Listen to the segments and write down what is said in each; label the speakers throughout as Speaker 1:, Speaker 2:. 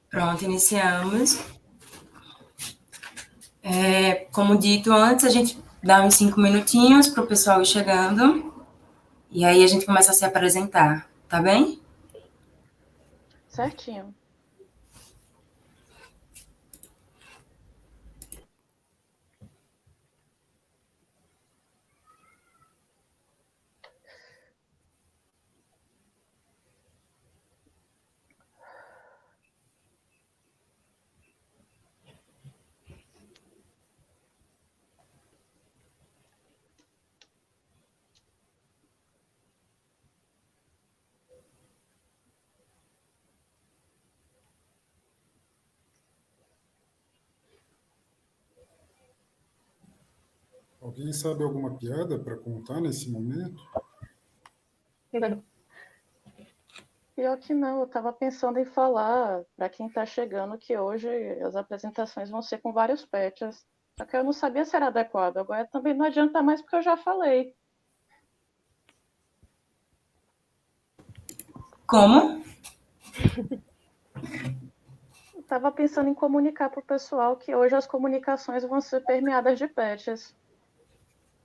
Speaker 1: Pronto, iniciamos. Como dito antes, a gente dá uns 5 minutinhos para o pessoal ir chegando. E aí a gente começa a se apresentar, tá bem?
Speaker 2: Certinho.
Speaker 3: Alguém sabe alguma piada para contar nesse momento?
Speaker 2: Pior que não, eu estava pensando em falar para quem está chegando que hoje as apresentações vão ser com vários patches. Só que eu não sabia se era adequado. Agora também não adianta mais porque eu já falei.
Speaker 1: Como?
Speaker 2: Eu estava pensando em comunicar para o pessoal que hoje as comunicações vão ser permeadas de patches.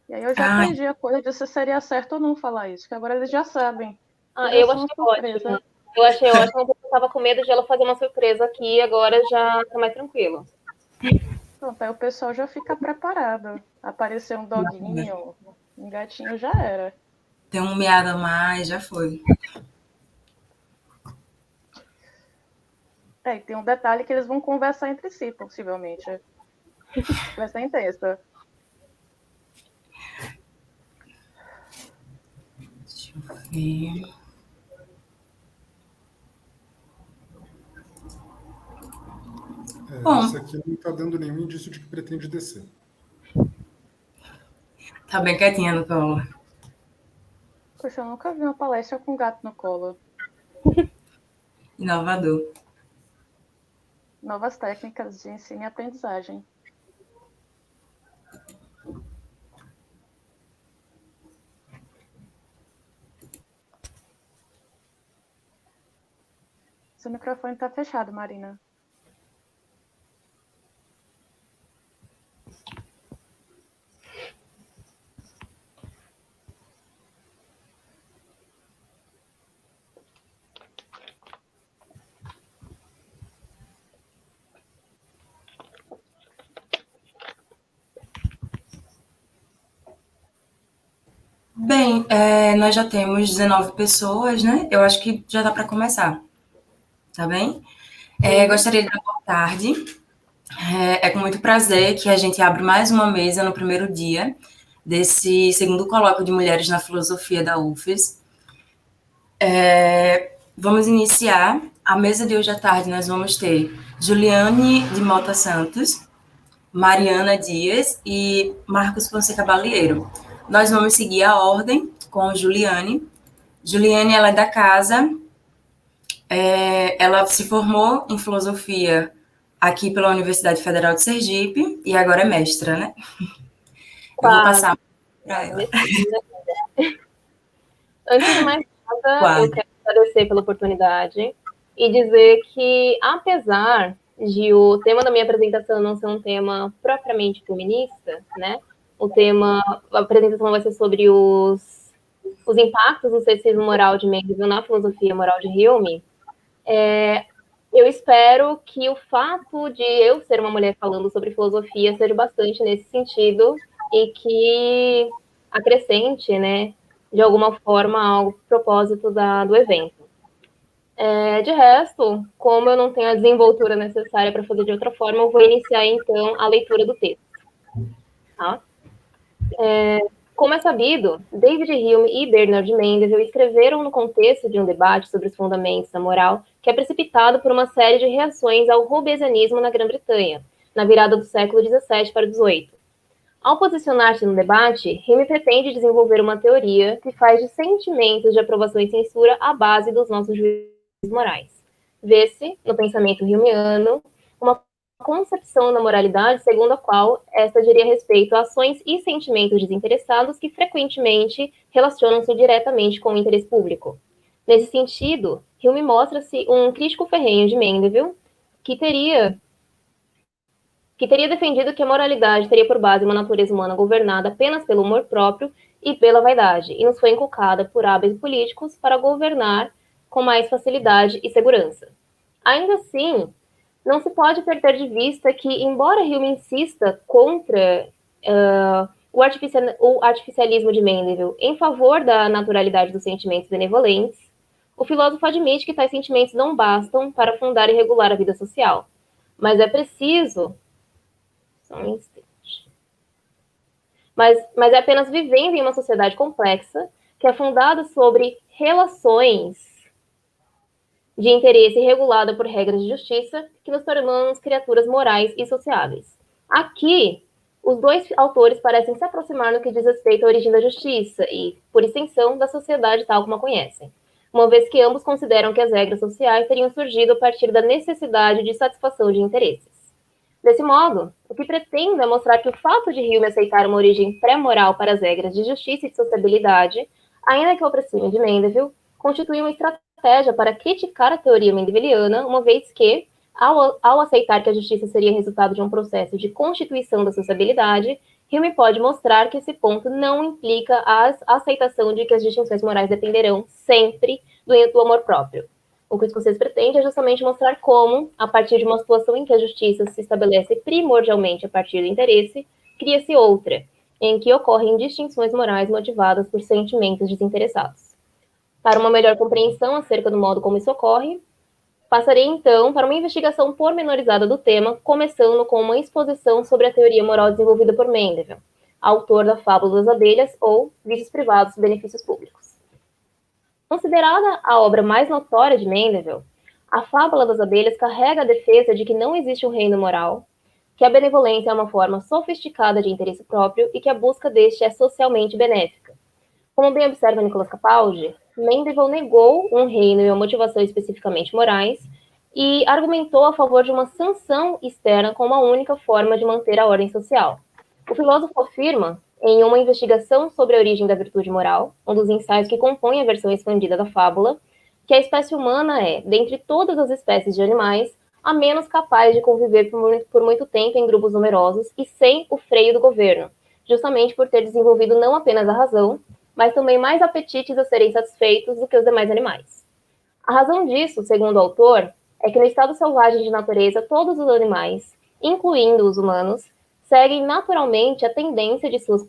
Speaker 2: E aí eu já
Speaker 1: Ai,
Speaker 2: perdi a coisa de se seria certo ou não falar isso, que agora eles já sabem. Hoje é
Speaker 4: Eu
Speaker 2: só
Speaker 4: achei
Speaker 2: uma
Speaker 4: ótimo.
Speaker 2: surpresa.
Speaker 4: Eu achei ótimo porque eu tava com medo de ela fazer uma surpresa aqui e agora já tá mais tranquilo.
Speaker 2: Pronto, aí o pessoal já fica preparado. Aparecer um doguinho, um gatinho já era.
Speaker 1: tem um miado a mais, já foi.
Speaker 2: E tem um detalhe que eles vão conversar entre si, possivelmente. Vai ser intenso.
Speaker 1: Deixa eu ver.
Speaker 3: Esse
Speaker 1: Bom,
Speaker 3: aqui não está dando nenhum indício de que pretende descer.
Speaker 1: tá bem quietinha no colo.
Speaker 2: Poxa, eu nunca vi uma palestra com um gato no colo.
Speaker 1: Inovador.
Speaker 2: Novas técnicas de ensino e aprendizagem. Seu microfone tá fechado, Marina.
Speaker 1: Bem, nós já temos 19 pessoas, né? Eu acho que já dá para começar, tá bem? Gostaria de dar boa tarde. É com muito prazer que a gente abre mais uma mesa no primeiro dia desse segundo colóquio de mulheres na filosofia da UFES. Vamos iniciar. A mesa de hoje à tarde nós vamos ter Juliane de Mota Santos, Mariana Dias e Marcos Fonseca Balieiro. Nós vamos seguir a ordem com Juliane. Juliane, ela é da casa, ela se formou em filosofia aqui pela Universidade Federal de Sergipe e agora é mestra, né? Eu vou passar para ela.
Speaker 4: Antes de mais nada, eu
Speaker 1: Quase.
Speaker 4: quero agradecer pela oportunidade e dizer que, apesar de o tema da minha apresentação não ser um tema propriamente feminista, né? A apresentação vai ser sobre os impactos do sexismo moral de Mendelssohn na filosofia moral de Hume. Eu espero que o fato de eu ser uma mulher falando sobre filosofia seja bastante nesse sentido e que acrescente, né, de alguma forma, ao propósito do evento. De resto, como eu não tenho a desenvoltura necessária para fazer de outra forma, eu vou iniciar, então, a leitura do texto. Tá? Como é sabido, David Hume e Bernard Mendelssohn escreveram no contexto de um debate sobre os fundamentos da moral que é precipitado por uma série de reações ao hobbesianismo na Grã-Bretanha, na virada do século XVII para o XVIII. Ao posicionar-se no debate, Hume pretende desenvolver uma teoria que faz de sentimentos de aprovação e censura a base dos nossos juízos morais. Vê-se, no pensamento humeano, uma concepção da moralidade segundo a qual esta diria respeito a ações e sentimentos desinteressados que frequentemente relacionam-se diretamente com o interesse público. Nesse sentido, Hume mostra-se um crítico ferrenho de Mandeville, que teria defendido que a moralidade teria por base uma natureza humana governada apenas pelo amor próprio e pela vaidade, e nos foi inculcada por hábeis políticos para governar com mais facilidade e segurança. Ainda assim, não se pode perder de vista que, embora Hume insista contra o artificialismo de Mandeville em favor da naturalidade dos sentimentos benevolentes, o filósofo admite que tais sentimentos não bastam para fundar e regular a vida social, mas é preciso... Só um instante. Mas é apenas vivendo em uma sociedade complexa, que é fundada sobre relações de interesse regulada por regras de justiça, que nos tornamos criaturas morais e sociáveis. Aqui, os dois autores parecem se aproximar no que diz respeito à origem da justiça e, por extensão, da sociedade tal como a conhecem, uma vez que ambos consideram que as regras sociais teriam surgido a partir da necessidade de satisfação de interesses. Desse modo, o que pretendo é mostrar que o fato de Hume aceitar uma origem pré-moral para as regras de justiça e de sociabilidade, ainda que o aproxime de Mandeville, constitui uma estratégia para criticar a teoria mendeviliana, uma vez que, ao aceitar que a justiça seria resultado de um processo de constituição da sociabilidade, Hume pode mostrar que esse ponto não implica a aceitação de que as distinções morais dependerão sempre do amor próprio. O que o escocês pretende é justamente mostrar como, a partir de uma situação em que a justiça se estabelece primordialmente a partir do interesse, cria-se outra, em que ocorrem distinções morais motivadas por sentimentos desinteressados. Para uma melhor compreensão acerca do modo como isso ocorre, passarei então para uma investigação pormenorizada do tema, começando com uma exposição sobre a teoria moral desenvolvida por Mandeville, autor da Fábula das Abelhas ou Vícios Privados e Benefícios Públicos. Considerada a obra mais notória de Mandeville, a Fábula das Abelhas carrega a defesa de que não existe um reino moral, que a benevolência é uma forma sofisticada de interesse próprio e que a busca deste é socialmente benéfica. Como bem observa Nicolas Capaldi, Mandeville negou um reino e uma motivação especificamente morais e argumentou a favor de uma sanção externa como a única forma de manter a ordem social. O filósofo afirma, em uma investigação sobre a origem da virtude moral, um dos ensaios que compõe a versão expandida da fábula, que a espécie humana é, dentre todas as espécies de animais, a menos capaz de conviver por muito tempo em grupos numerosos e sem o freio do governo, justamente por ter desenvolvido não apenas a razão, mas também mais apetites a serem satisfeitos do que os demais animais. A razão disso, segundo o autor, é que no estado selvagem de natureza, todos os animais, incluindo os humanos, seguem naturalmente a tendência de suas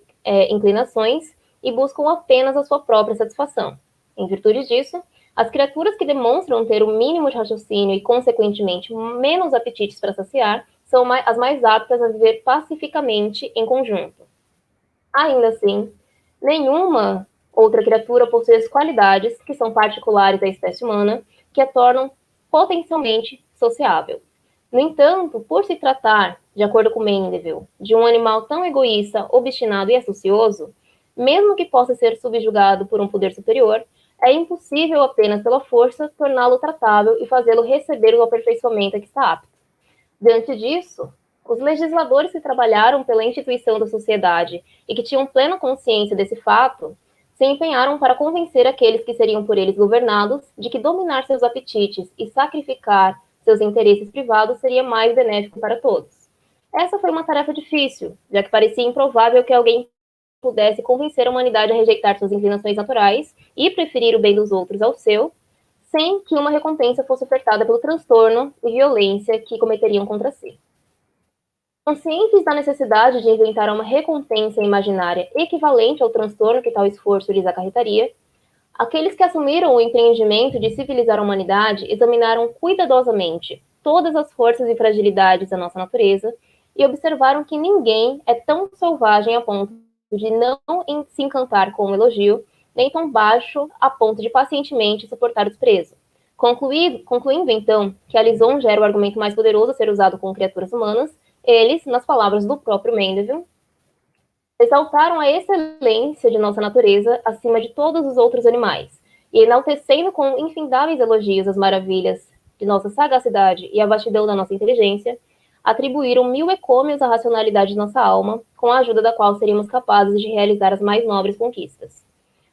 Speaker 4: inclinações e buscam apenas a sua própria satisfação. Em virtude disso, as criaturas que demonstram ter o mínimo de raciocínio e, consequentemente, menos apetites para saciar, são as mais aptas a viver pacificamente em conjunto. Ainda assim, nenhuma outra criatura possui as qualidades que são particulares da espécie humana, que a tornam potencialmente sociável. No entanto, por se tratar, de acordo com Mandeville, de um animal tão egoísta, obstinado e astucioso, mesmo que possa ser subjugado por um poder superior, é impossível apenas pela força torná-lo tratável e fazê-lo receber o aperfeiçoamento a que está apto. Diante disso, os legisladores que trabalharam pela instituição da sociedade e que tinham plena consciência desse fato, se empenharam para convencer aqueles que seriam por eles governados de que dominar seus apetites e sacrificar seus interesses privados seria mais benéfico para todos. Essa foi uma tarefa difícil, já que parecia improvável que alguém pudesse convencer a humanidade a rejeitar suas inclinações naturais e preferir o bem dos outros ao seu, sem que uma recompensa fosse ofertada pelo transtorno e violência que cometeriam contra si. Conscientes da necessidade de inventar uma recompensa imaginária equivalente ao transtorno que tal esforço lhes acarretaria, aqueles que assumiram o empreendimento de civilizar a humanidade examinaram cuidadosamente todas as forças e fragilidades da nossa natureza e observaram que ninguém é tão selvagem a ponto de não se encantar com um elogio, nem tão baixo a ponto de pacientemente suportar o desprezo. Concluindo, então, que a lisonja era o argumento mais poderoso a ser usado com criaturas humanas, eles, nas palavras do próprio Mandeville, exaltaram a excelência de nossa natureza acima de todos os outros animais, e enaltecendo com infindáveis elogios as maravilhas de nossa sagacidade e a vastidão da nossa inteligência, atribuíram 1000 ecômios à racionalidade de nossa alma, com a ajuda da qual seríamos capazes de realizar as mais nobres conquistas.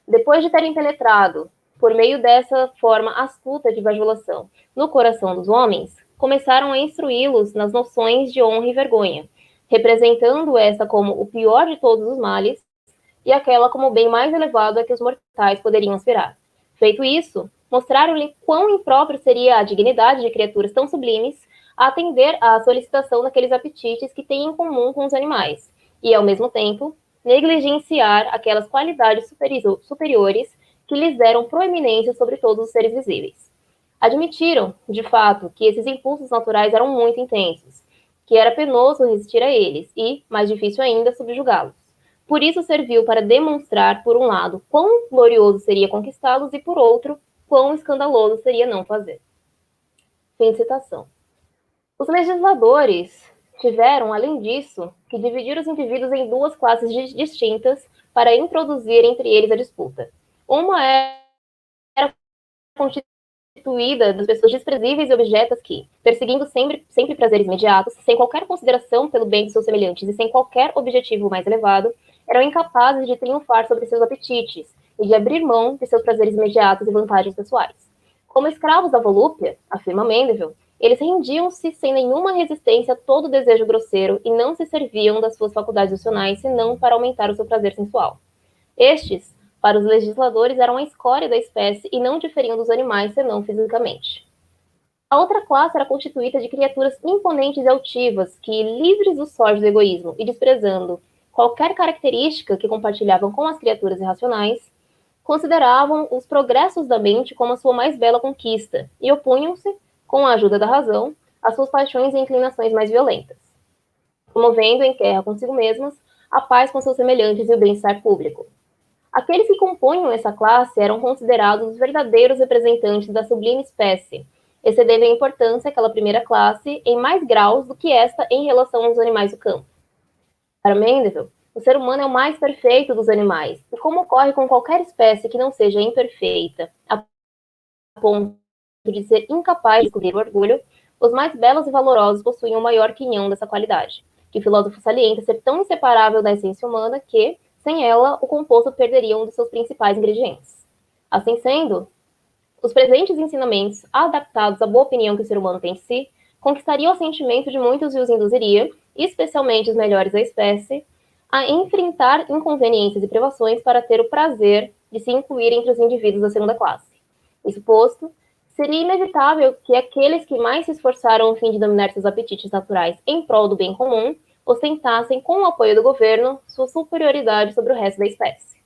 Speaker 4: Depois de terem penetrado por meio dessa forma astuta de bajulação no coração dos homens, começaram a instruí-los nas noções de honra e vergonha, representando esta como o pior de todos os males e aquela como o bem mais elevado a que os mortais poderiam aspirar. Feito isso, mostraram-lhe quão impróprio seria a dignidade de criaturas tão sublimes a atender à solicitação daqueles apetites que têm em comum com os animais, e, ao mesmo tempo, negligenciar aquelas qualidades superiores que lhes deram proeminência sobre todos os seres visíveis. Admitiram, de fato, que esses impulsos naturais eram muito intensos, que era penoso resistir a eles e, mais difícil ainda, subjugá-los. Por isso serviu para demonstrar, por um lado, quão glorioso seria conquistá-los e, por outro, quão escandaloso seria não fazer. Fim de citação. Os legisladores tiveram, além disso, que dividir os indivíduos em duas classes distintas para introduzir entre eles a disputa. Uma era constituída das pessoas desprezíveis e objetas que, perseguindo sempre prazeres imediatos, sem qualquer consideração pelo bem de seus semelhantes e sem qualquer objetivo mais elevado, eram incapazes de triunfar sobre seus apetites e de abrir mão de seus prazeres imediatos e vantagens pessoais. Como escravos da volúpia, afirma Mandeville, eles rendiam-se sem nenhuma resistência a todo desejo grosseiro e não se serviam das suas faculdades racionais senão para aumentar o seu prazer sensual. Estes, para os legisladores, eram a escória da espécie e não diferiam dos animais senão fisicamente. A outra classe era constituída de criaturas imponentes e altivas que, livres dos sortes do egoísmo e desprezando qualquer característica que compartilhavam com as criaturas irracionais, consideravam os progressos da mente como a sua mais bela conquista e opunham-se, com a ajuda da razão, às suas paixões e inclinações mais violentas, promovendo em guerra consigo mesmas a paz com seus semelhantes e o bem-estar público. Aqueles que compunham essa classe eram considerados os verdadeiros representantes da sublime espécie, excedendo em importância aquela primeira classe em mais graus do que esta em relação aos animais do campo. Para Mandeville, o ser humano é o mais perfeito dos animais, e como ocorre com qualquer espécie que não seja imperfeita, a ponto de ser incapaz de descobrir o orgulho, os mais belos e valorosos possuem o maior quinhão dessa qualidade, que o filósofo salienta ser tão inseparável da essência humana que, sem ela, o composto perderia um dos seus principais ingredientes. Assim sendo, os presentes ensinamentos, adaptados à boa opinião que o ser humano tem de si, conquistariam o sentimento de muitos e os induziria, especialmente os melhores da espécie, a enfrentar inconveniências e privações para ter o prazer de se incluir entre os indivíduos da segunda classe. Isso posto, seria inevitável que aqueles que mais se esforçaram a fim de dominar seus apetites naturais em prol do bem comum ostentassem, com o apoio do governo, sua superioridade sobre o resto da espécie.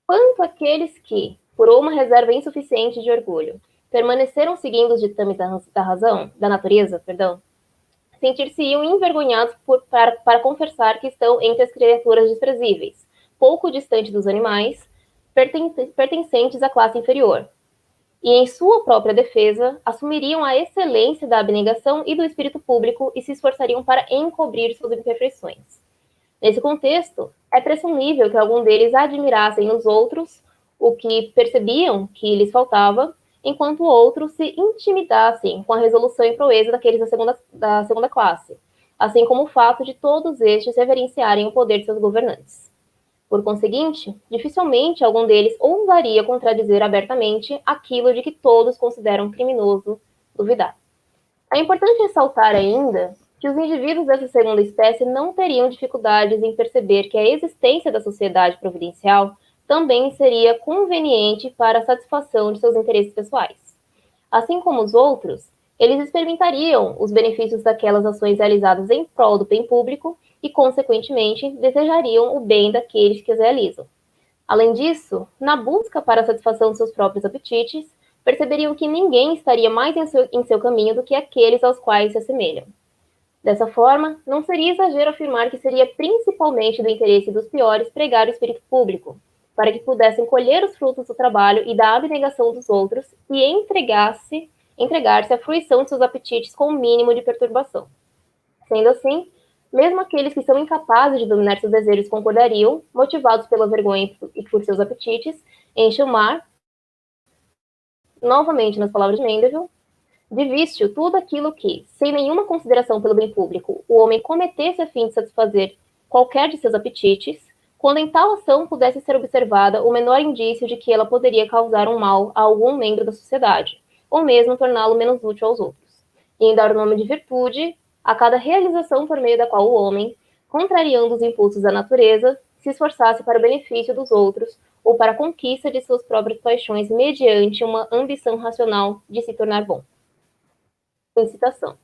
Speaker 4: Quanto àqueles que, por uma reserva insuficiente de orgulho, permaneceram seguindo os ditames da natureza, sentir-se-iam envergonhados para confessar que estão entre as criaturas desprezíveis, pouco distante dos animais, pertencentes à classe inferior, e em sua própria defesa, assumiriam a excelência da abnegação e do espírito público e se esforçariam para encobrir suas imperfeições. Nesse contexto, é presumível que algum deles admirassem nos outros o que percebiam que lhes faltava, enquanto outros se intimidassem com a resolução e proeza daqueles da segunda classe, assim como o fato de todos estes reverenciarem o poder de seus governantes. Por conseguinte, dificilmente algum deles ousaria contradizer abertamente aquilo de que todos consideram criminoso duvidar. É importante ressaltar ainda que os indivíduos dessa segunda espécie não teriam dificuldades em perceber que a existência da sociedade providencial também seria conveniente para a satisfação de seus interesses pessoais. Assim como os outros, eles experimentariam os benefícios daquelas ações realizadas em prol do bem público e, consequentemente, desejariam o bem daqueles que as realizam. Além disso, na busca para a satisfação de seus próprios apetites, perceberiam que ninguém estaria mais em seu caminho do que aqueles aos quais se assemelham. Dessa forma, não seria exagero afirmar que seria principalmente do interesse dos piores pregar o espírito público, para que pudessem colher os frutos do trabalho e da abnegação dos outros e entregar-se à fruição de seus apetites com o mínimo de perturbação. Sendo assim, mesmo aqueles que são incapazes de dominar seus desejos concordariam, motivados pela vergonha e por seus apetites, em chamar, novamente nas palavras de Mandeville, de vício tudo aquilo que, sem nenhuma consideração pelo bem público, o homem cometesse a fim de satisfazer qualquer de seus apetites, quando em tal ação pudesse ser observada o menor indício de que ela poderia causar um mal a algum membro da sociedade, ou mesmo torná-lo menos útil aos outros, e em dar o nome de virtude a cada realização por meio da qual o homem, contrariando os impulsos da natureza, se esforçasse para o benefício dos outros ou para a conquista de suas próprias paixões mediante uma ambição racional de se tornar bom. Citação.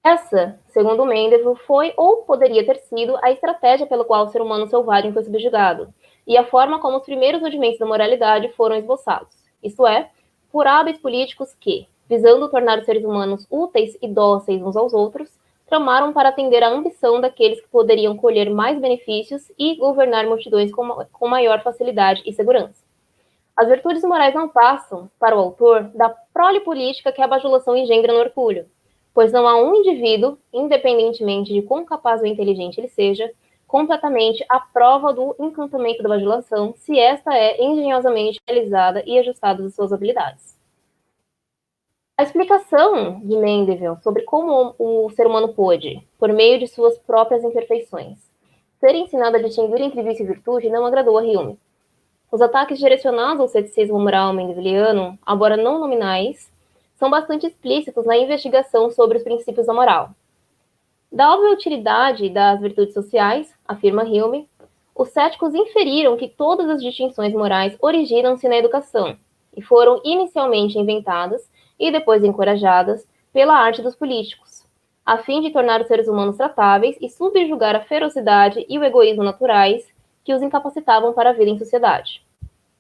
Speaker 4: Essa, segundo Mendel, foi ou poderia ter sido a estratégia pela qual o ser humano selvagem foi subjugado, e a forma como os primeiros rudimentos da moralidade foram esboçados, isto é, por hábeis políticos que, visando tornar os seres humanos úteis e dóceis uns aos outros, tramaram para atender à ambição daqueles que poderiam colher mais benefícios e governar multidões com maior facilidade e segurança. As virtudes morais não passam, para o autor, da prole política que a bajulação engendra no orgulho, pois não há um indivíduo, independentemente de quão capaz ou inteligente ele seja, completamente à prova do encantamento da bajulação, se esta é engenhosamente realizada e ajustada às suas habilidades. A explicação de Mendel sobre como o ser humano pôde, por meio de suas próprias imperfeições, ser ensinado a distinguir entre vício e virtude não agradou a Hume. Os ataques direcionados ao ceticismo moral mendeliano, embora não nominais, são bastante explícitos na investigação sobre os princípios da moral. Da óbvia utilidade das virtudes sociais, afirma Hume, os céticos inferiram que todas as distinções morais originam-se na educação e foram inicialmente inventadas e depois encorajadas pela arte dos políticos, a fim de tornar os seres humanos tratáveis e subjugar a ferocidade e o egoísmo naturais que os incapacitavam para a vida em sociedade.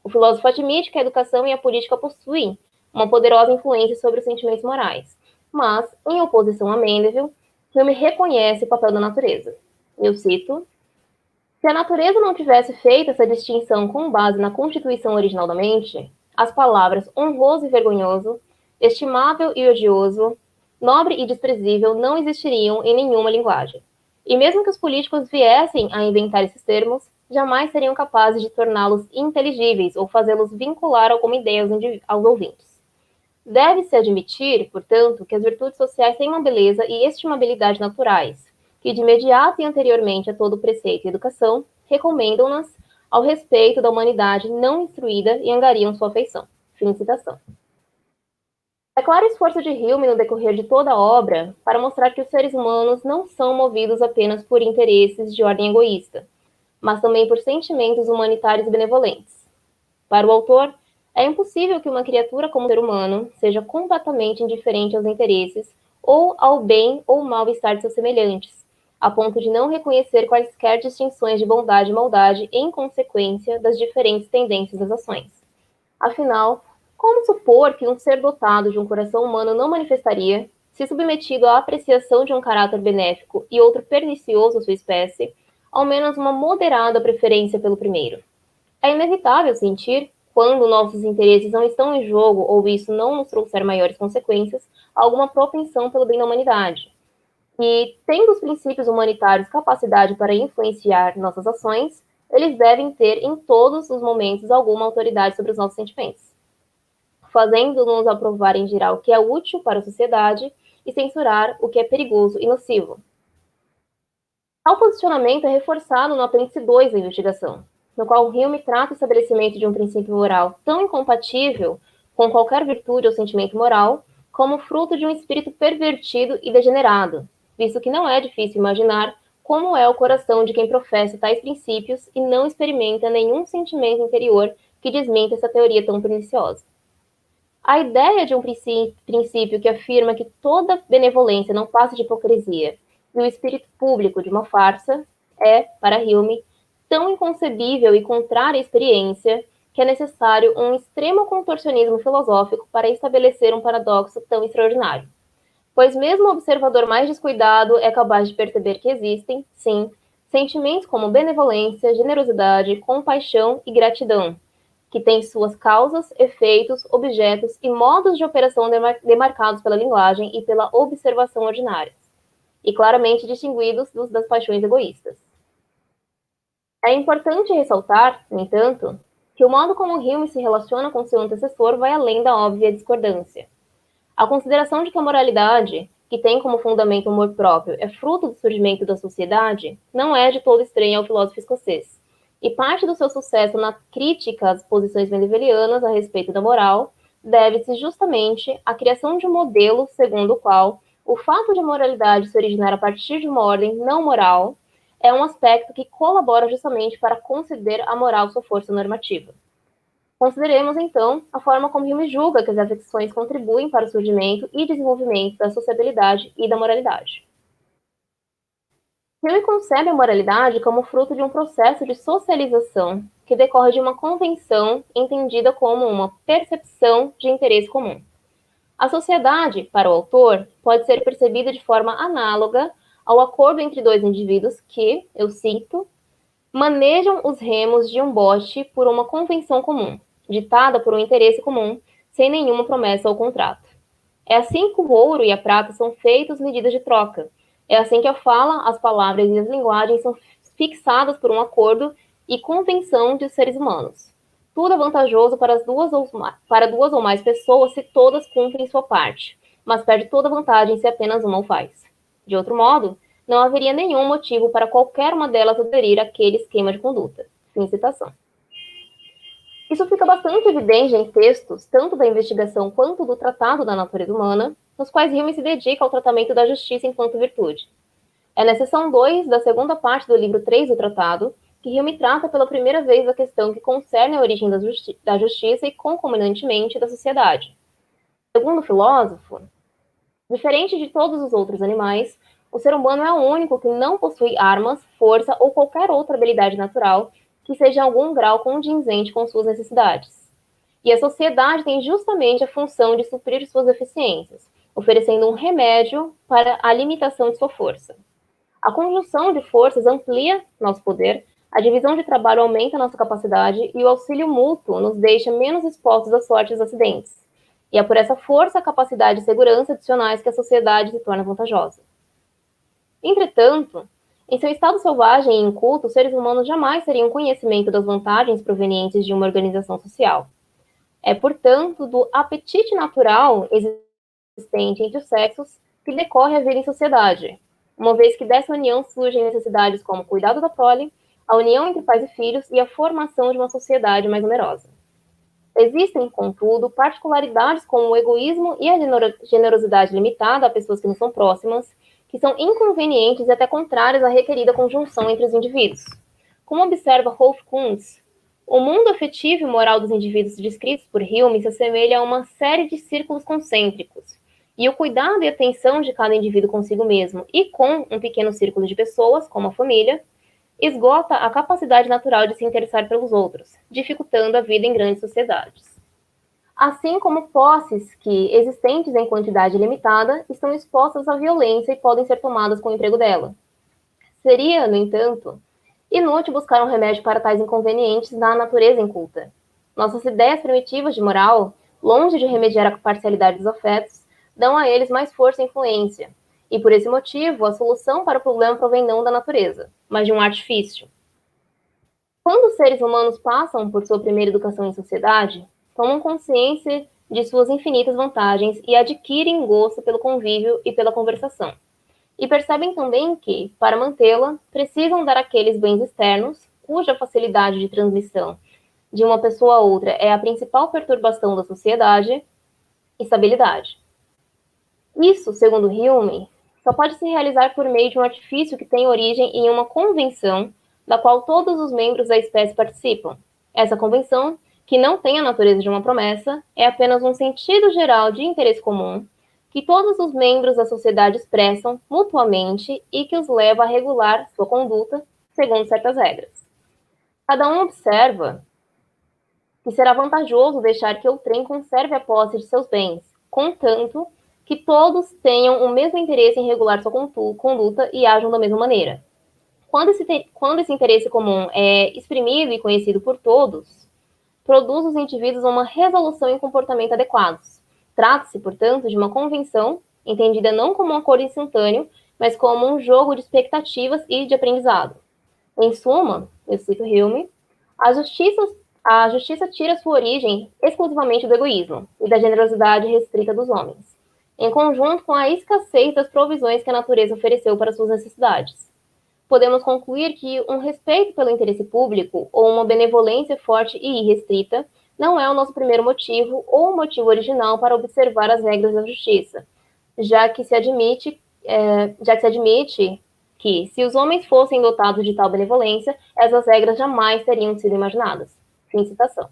Speaker 4: O filósofo admite que a educação e a política possuem uma poderosa influência sobre os sentimentos morais, mas, em oposição a Mendel, Hume reconhece o papel da natureza. Eu cito: se a natureza não tivesse feito essa distinção com base na constituição original da mente, as palavras honroso e vergonhoso, estimável e odioso, nobre e desprezível não existiriam em nenhuma linguagem. E mesmo que os políticos viessem a inventar esses termos, jamais seriam capazes de torná-los inteligíveis ou fazê-los vincular alguma ideia aos ouvintes. Deve-se admitir, portanto, que as virtudes sociais têm uma beleza e estimabilidade naturais, que de imediato e anteriormente a todo preceito e educação, recomendam-nas ao respeito da humanidade não instruída e angariam sua afeição. Fim de citação. É claro o esforço de Hume no decorrer de toda a obra para mostrar que os seres humanos não são movidos apenas por interesses de ordem egoísta, mas também por sentimentos humanitários e benevolentes. Para o autor, é impossível que uma criatura como o ser humano seja completamente indiferente aos interesses ou ao bem ou mal-estar de seus semelhantes, a ponto de não reconhecer quaisquer distinções de bondade e maldade em consequência das diferentes tendências das ações. Afinal, como supor que um ser dotado de um coração humano não manifestaria, se submetido à apreciação de um caráter benéfico e outro pernicioso à sua espécie, ao menos uma moderada preferência pelo primeiro? É inevitável sentir, quando nossos interesses não estão em jogo ou isso não nos trouxer maiores consequências, alguma propensão pelo bem da humanidade. E, tendo os princípios humanitários capacidade para influenciar nossas ações, eles devem ter em todos os momentos alguma autoridade sobre os nossos sentimentos, fazendo-nos aprovar em geral o que é útil para a sociedade e censurar o que é perigoso e nocivo. Tal posicionamento é reforçado no apêndice 2 da investigação, no qual Hume trata o estabelecimento de um princípio moral tão incompatível com qualquer virtude ou sentimento moral, como fruto de um espírito pervertido e degenerado, visto que não é difícil imaginar como é o coração de quem professa tais princípios e não experimenta nenhum sentimento interior que desminta essa teoria tão perniciosa. A ideia de um princípio que afirma que toda benevolência não passa de hipocrisia e o espírito público de uma farsa é, para Hume, tão inconcebível e contrária à experiência que é necessário um extremo contorcionismo filosófico para estabelecer um paradoxo tão extraordinário. Pois mesmo o observador mais descuidado é capaz de perceber que existem, sim, sentimentos como benevolência, generosidade, compaixão e gratidão, que têm suas causas, efeitos, objetos e modos de operação demarcados pela linguagem e pela observação ordinárias, e claramente distinguidos das paixões egoístas. É importante ressaltar, no entanto, que o modo como Hume se relaciona com seu antecessor vai além da óbvia discordância. A consideração de que a moralidade, que tem como fundamento o amor próprio, é fruto do surgimento da sociedade, não é de todo estranha ao filósofo escocês, e parte do seu sucesso na crítica às posições mendelianas a respeito da moral deve-se justamente à criação de um modelo segundo o qual o fato de a moralidade se originar a partir de uma ordem não moral é um aspecto que colabora justamente para conceder à moral sua força normativa. Consideremos, então, a forma como Hume julga que as afecções contribuem para o surgimento e desenvolvimento da sociabilidade e da moralidade. Hume concebe a moralidade como fruto de um processo de socialização que decorre de uma convenção entendida como uma percepção de interesse comum. A sociedade, para o autor, pode ser percebida de forma análoga ao acordo entre dois indivíduos que, eu cito, manejam os remos de um bote por uma convenção comum, ditada por um interesse comum, sem nenhuma promessa ou contrato. É assim que o ouro e a prata são feitos medidas de troca. É assim que a fala, as palavras e as linguagens são fixadas por um acordo e convenção de seres humanos. Tudo é vantajoso para duas ou mais pessoas se todas cumprem sua parte, mas perde toda vantagem se apenas uma o faz. De outro modo, não haveria nenhum motivo para qualquer uma delas aderir àquele esquema de conduta. Fim de citação. Isso fica bastante evidente em textos, tanto da investigação quanto do Tratado da Natureza Humana, nos quais Hume se dedica ao tratamento da justiça enquanto virtude. É na seção 2 da segunda parte do livro 3 do Tratado que Hume trata pela primeira vez a questão que concerne a origem da justiça e, concomitantemente, da sociedade. Segundo o filósofo, diferente de todos os outros animais, o ser humano é o único que não possui armas, força ou qualquer outra habilidade natural que seja em algum grau condizente com suas necessidades. E a sociedade tem justamente a função de suprir suas deficiências, oferecendo um remédio para a limitação de sua força. A conjunção de forças amplia nosso poder, a divisão de trabalho aumenta nossa capacidade e o auxílio mútuo nos deixa menos expostos à sorte e aos acidentes. E é por essa força, capacidade e segurança adicionais que a sociedade se torna vantajosa. Entretanto, em seu estado selvagem e inculto, os seres humanos jamais teriam conhecimento das vantagens provenientes de uma organização social. É, portanto, do apetite natural existente entre os sexos que decorre a vida em sociedade, uma vez que dessa união surgem necessidades como o cuidado da prole, a união entre pais e filhos e a formação de uma sociedade mais numerosa. Existem, contudo, particularidades como o egoísmo e a generosidade limitada a pessoas que não são próximas, que são inconvenientes e até contrárias à requerida conjunção entre os indivíduos. Como observa Rolf Kuntz, o mundo afetivo e moral dos indivíduos descritos por Hume se assemelha a uma série de círculos concêntricos, e o cuidado e atenção de cada indivíduo consigo mesmo e com um pequeno círculo de pessoas, como a família, esgota a capacidade natural de se interessar pelos outros, dificultando a vida em grandes sociedades. Assim como posses que, existentes em quantidade limitada, estão expostas à violência e podem ser tomadas com o emprego dela. Seria, no entanto, inútil buscar um remédio para tais inconvenientes na natureza inculta. Nossas ideias primitivas de moral, longe de remediar a parcialidade dos afetos, dão a eles mais força e influência, e por esse motivo a solução para o problema provém não da natureza, mas de um artifício. Quando os seres humanos passam por sua primeira educação em sociedade, tomam consciência de suas infinitas vantagens e adquirem gosto pelo convívio e pela conversação. E percebem também que, para mantê-la, precisam dar aqueles bens externos, cuja facilidade de transmissão de uma pessoa a outra é a principal perturbação da sociedade, estabilidade. Isso, segundo Hume, só pode se realizar por meio de um artifício que tem origem em uma convenção da qual todos os membros da espécie participam. Essa convenção, que não tem a natureza de uma promessa, é apenas um sentido geral de interesse comum que todos os membros da sociedade expressam mutuamente e que os leva a regular sua conduta segundo certas regras. Cada um observa que será vantajoso deixar que outrem conserve a posse de seus bens, contanto que todos tenham o mesmo interesse em regular sua conduta e ajam da mesma maneira. Quando esse interesse comum é exprimido e conhecido por todos, produz os indivíduos uma resolução e comportamento adequados. Trata-se, portanto, de uma convenção, entendida não como um acordo instantâneo, mas como um jogo de expectativas e de aprendizado. Em suma, eu cito Hume, a justiça tira sua origem exclusivamente do egoísmo e da generosidade restrita dos homens, em conjunto com a escassez das provisões que a natureza ofereceu para suas necessidades. podemos concluir que um respeito pelo interesse público ou uma benevolência forte e irrestrita não é o nosso primeiro motivo ou o motivo original para observar as regras da justiça, já que se admite que, se os homens fossem dotados de tal benevolência, essas regras jamais teriam sido imaginadas. Fim de citação.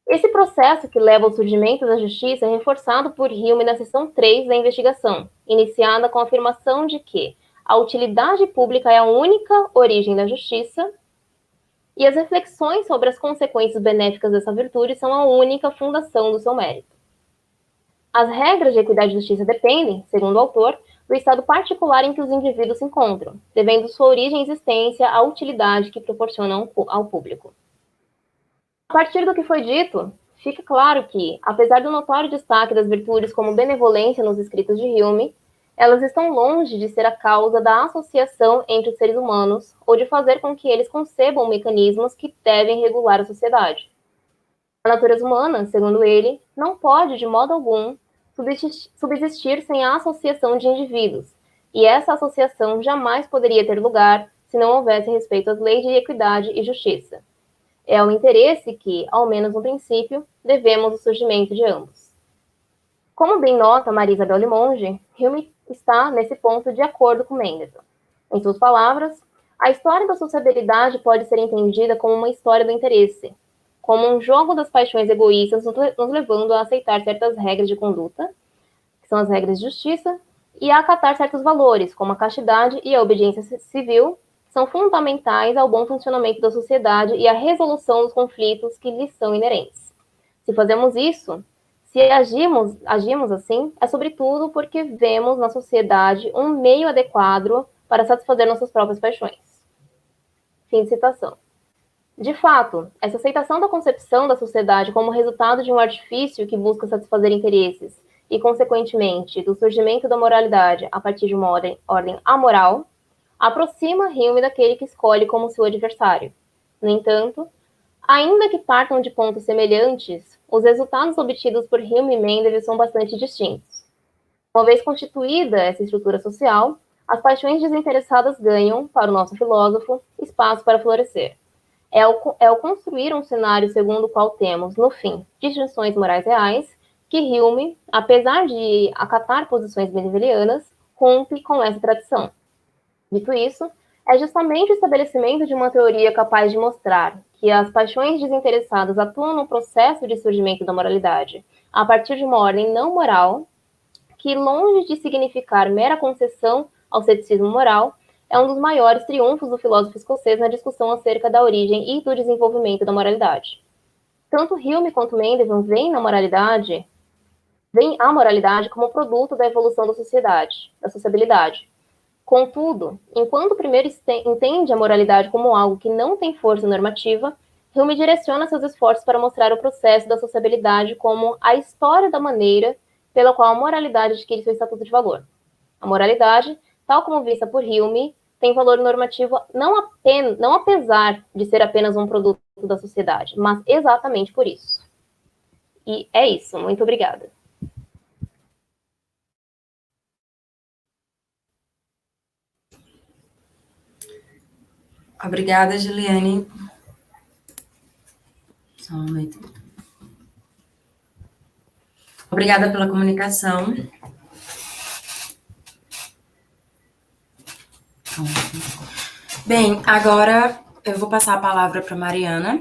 Speaker 4: Esse processo que leva ao surgimento da justiça é reforçado por Hume na seção 3 da investigação, iniciada com a afirmação de que a utilidade pública é a única origem da justiça e as reflexões sobre as consequências benéficas dessa virtude são a única fundação do seu mérito. As regras de equidade e justiça dependem, segundo o autor, do estado particular em que os indivíduos se encontram, devendo sua origem e existência à utilidade que proporcionam ao público. A partir do que foi dito, fica claro que, apesar do notório destaque das virtudes como benevolência nos escritos de Hume, elas estão longe de ser a causa da associação entre os seres humanos ou de fazer com que eles concebam mecanismos que devem regular a sociedade. A natureza humana, segundo ele, não pode, de modo algum, subsistir sem a associação de indivíduos, e essa associação jamais poderia ter lugar se não houvesse respeito às leis de equidade e justiça. É ao interesse que, ao menos no princípio, devemos o surgimento de ambos. Como bem nota Maria Isabel Limonge, Hume está, nesse ponto, de acordo com Mendelssohn. Em suas palavras, a história da sociabilidade pode ser entendida como uma história do interesse, como um jogo das paixões egoístas nos levando a aceitar certas regras de conduta, que são as regras de justiça, e a acatar certos valores, como a castidade e a obediência civil, que são fundamentais ao bom funcionamento da sociedade e à resolução dos conflitos que lhes são inerentes. Se fazemos isso, se agimos assim, é sobretudo porque vemos na sociedade um meio adequado para satisfazer nossas próprias paixões. Fim de citação. De fato, essa aceitação da concepção da sociedade como resultado de um artifício que busca satisfazer interesses e, consequentemente, do surgimento da moralidade a partir de uma ordem amoral, aproxima Hume daquele que escolhe como seu adversário. No entanto, ainda que partam de pontos semelhantes, os resultados obtidos por Hume e Mendelssohn são bastante distintos. Uma vez constituída essa estrutura social, as paixões desinteressadas ganham, para o nosso filósofo, espaço para florescer. É ao construir um cenário segundo o qual temos, no fim, distinções morais reais, que Hume, apesar de acatar posições benevelianas, rompe com essa tradição. Dito isso, é justamente o estabelecimento de uma teoria capaz de mostrar que as paixões desinteressadas atuam no processo de surgimento da moralidade, a partir de uma ordem não moral, que, longe de significar mera concessão ao ceticismo moral, é um dos maiores triunfos do filósofo escocês na discussão acerca da origem e do desenvolvimento da moralidade. Tanto Hume quanto Mendelssohn veem a moralidade como produto da evolução da sociedade, da sociabilidade. Contudo, enquanto o primeiro entende a moralidade como algo que não tem força normativa, Hume direciona seus esforços para mostrar o processo da sociabilidade como a história da maneira pela qual a moralidade adquire seu estatuto de valor. A moralidade, tal como vista por Hume, tem valor normativo não apesar de ser apenas um produto da sociedade, mas exatamente por isso. E é isso. Muito obrigada.
Speaker 1: Obrigada, Juliane. Só um momento. Obrigada pela comunicação. Bem, agora eu vou passar a palavra para Mariana.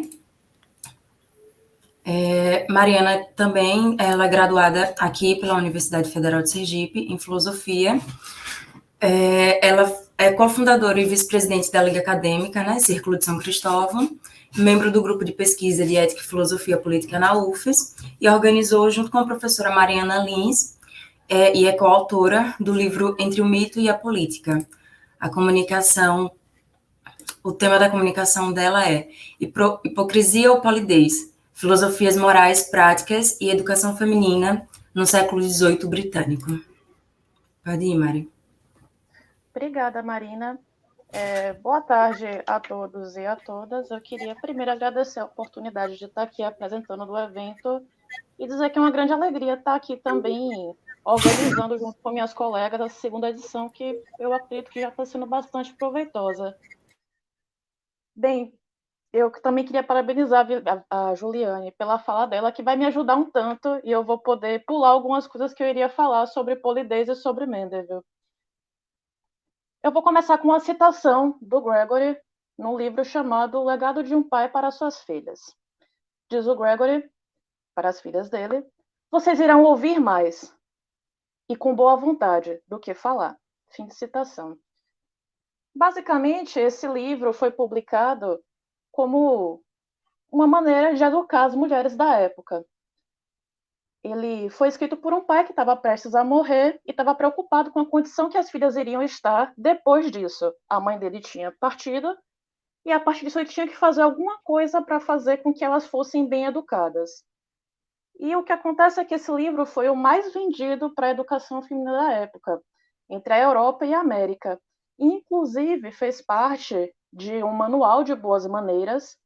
Speaker 1: Mariana também, ela é graduada aqui pela Universidade Federal de Sergipe, em Filosofia. Ela é cofundadora e vice-presidente da Liga Acadêmica, né, Círculo de São Cristóvão, membro do grupo de pesquisa de Ética e Filosofia Política na UFES, e organizou, junto com a professora Mariana Lins, e é coautora do livro Entre o Mito e a Política. A comunicação, o tema da comunicação dela é Hipocrisia ou Polidez, Filosofias Morais Práticas e Educação Feminina no século XVIII britânico. Pode ir, Mari.
Speaker 2: Obrigada, Marina. Boa tarde a todos e a todas. Eu queria primeiro agradecer a oportunidade de estar aqui apresentando o evento e dizer que é uma grande alegria estar aqui também organizando junto com minhas colegas a segunda edição, que eu acredito que já está sendo bastante proveitosa. Bem, eu também queria parabenizar a Juliane pela fala dela, que vai me ajudar um tanto, e eu vou poder pular algumas coisas que eu iria falar sobre polidez e sobre Mandeville. Eu vou começar com uma citação do Gregory, num livro chamado O Legado de um Pai para Suas Filhas. Diz o Gregory, para as filhas dele, vocês irão ouvir mais, e com boa vontade, do que falar. Fim de citação. Basicamente, esse livro foi publicado como uma maneira de educar as mulheres da época. Ele foi escrito por um pai que estava prestes a morrer e estava preocupado com a condição que as filhas iriam estar depois disso. A mãe dele tinha partido e, a partir disso, ele tinha que fazer alguma coisa para fazer com que elas fossem bem educadas. E o que acontece é que esse livro foi o mais vendido para a educação feminina da época, entre a Europa e a América. E, inclusive, fez parte de um manual de boas maneiras,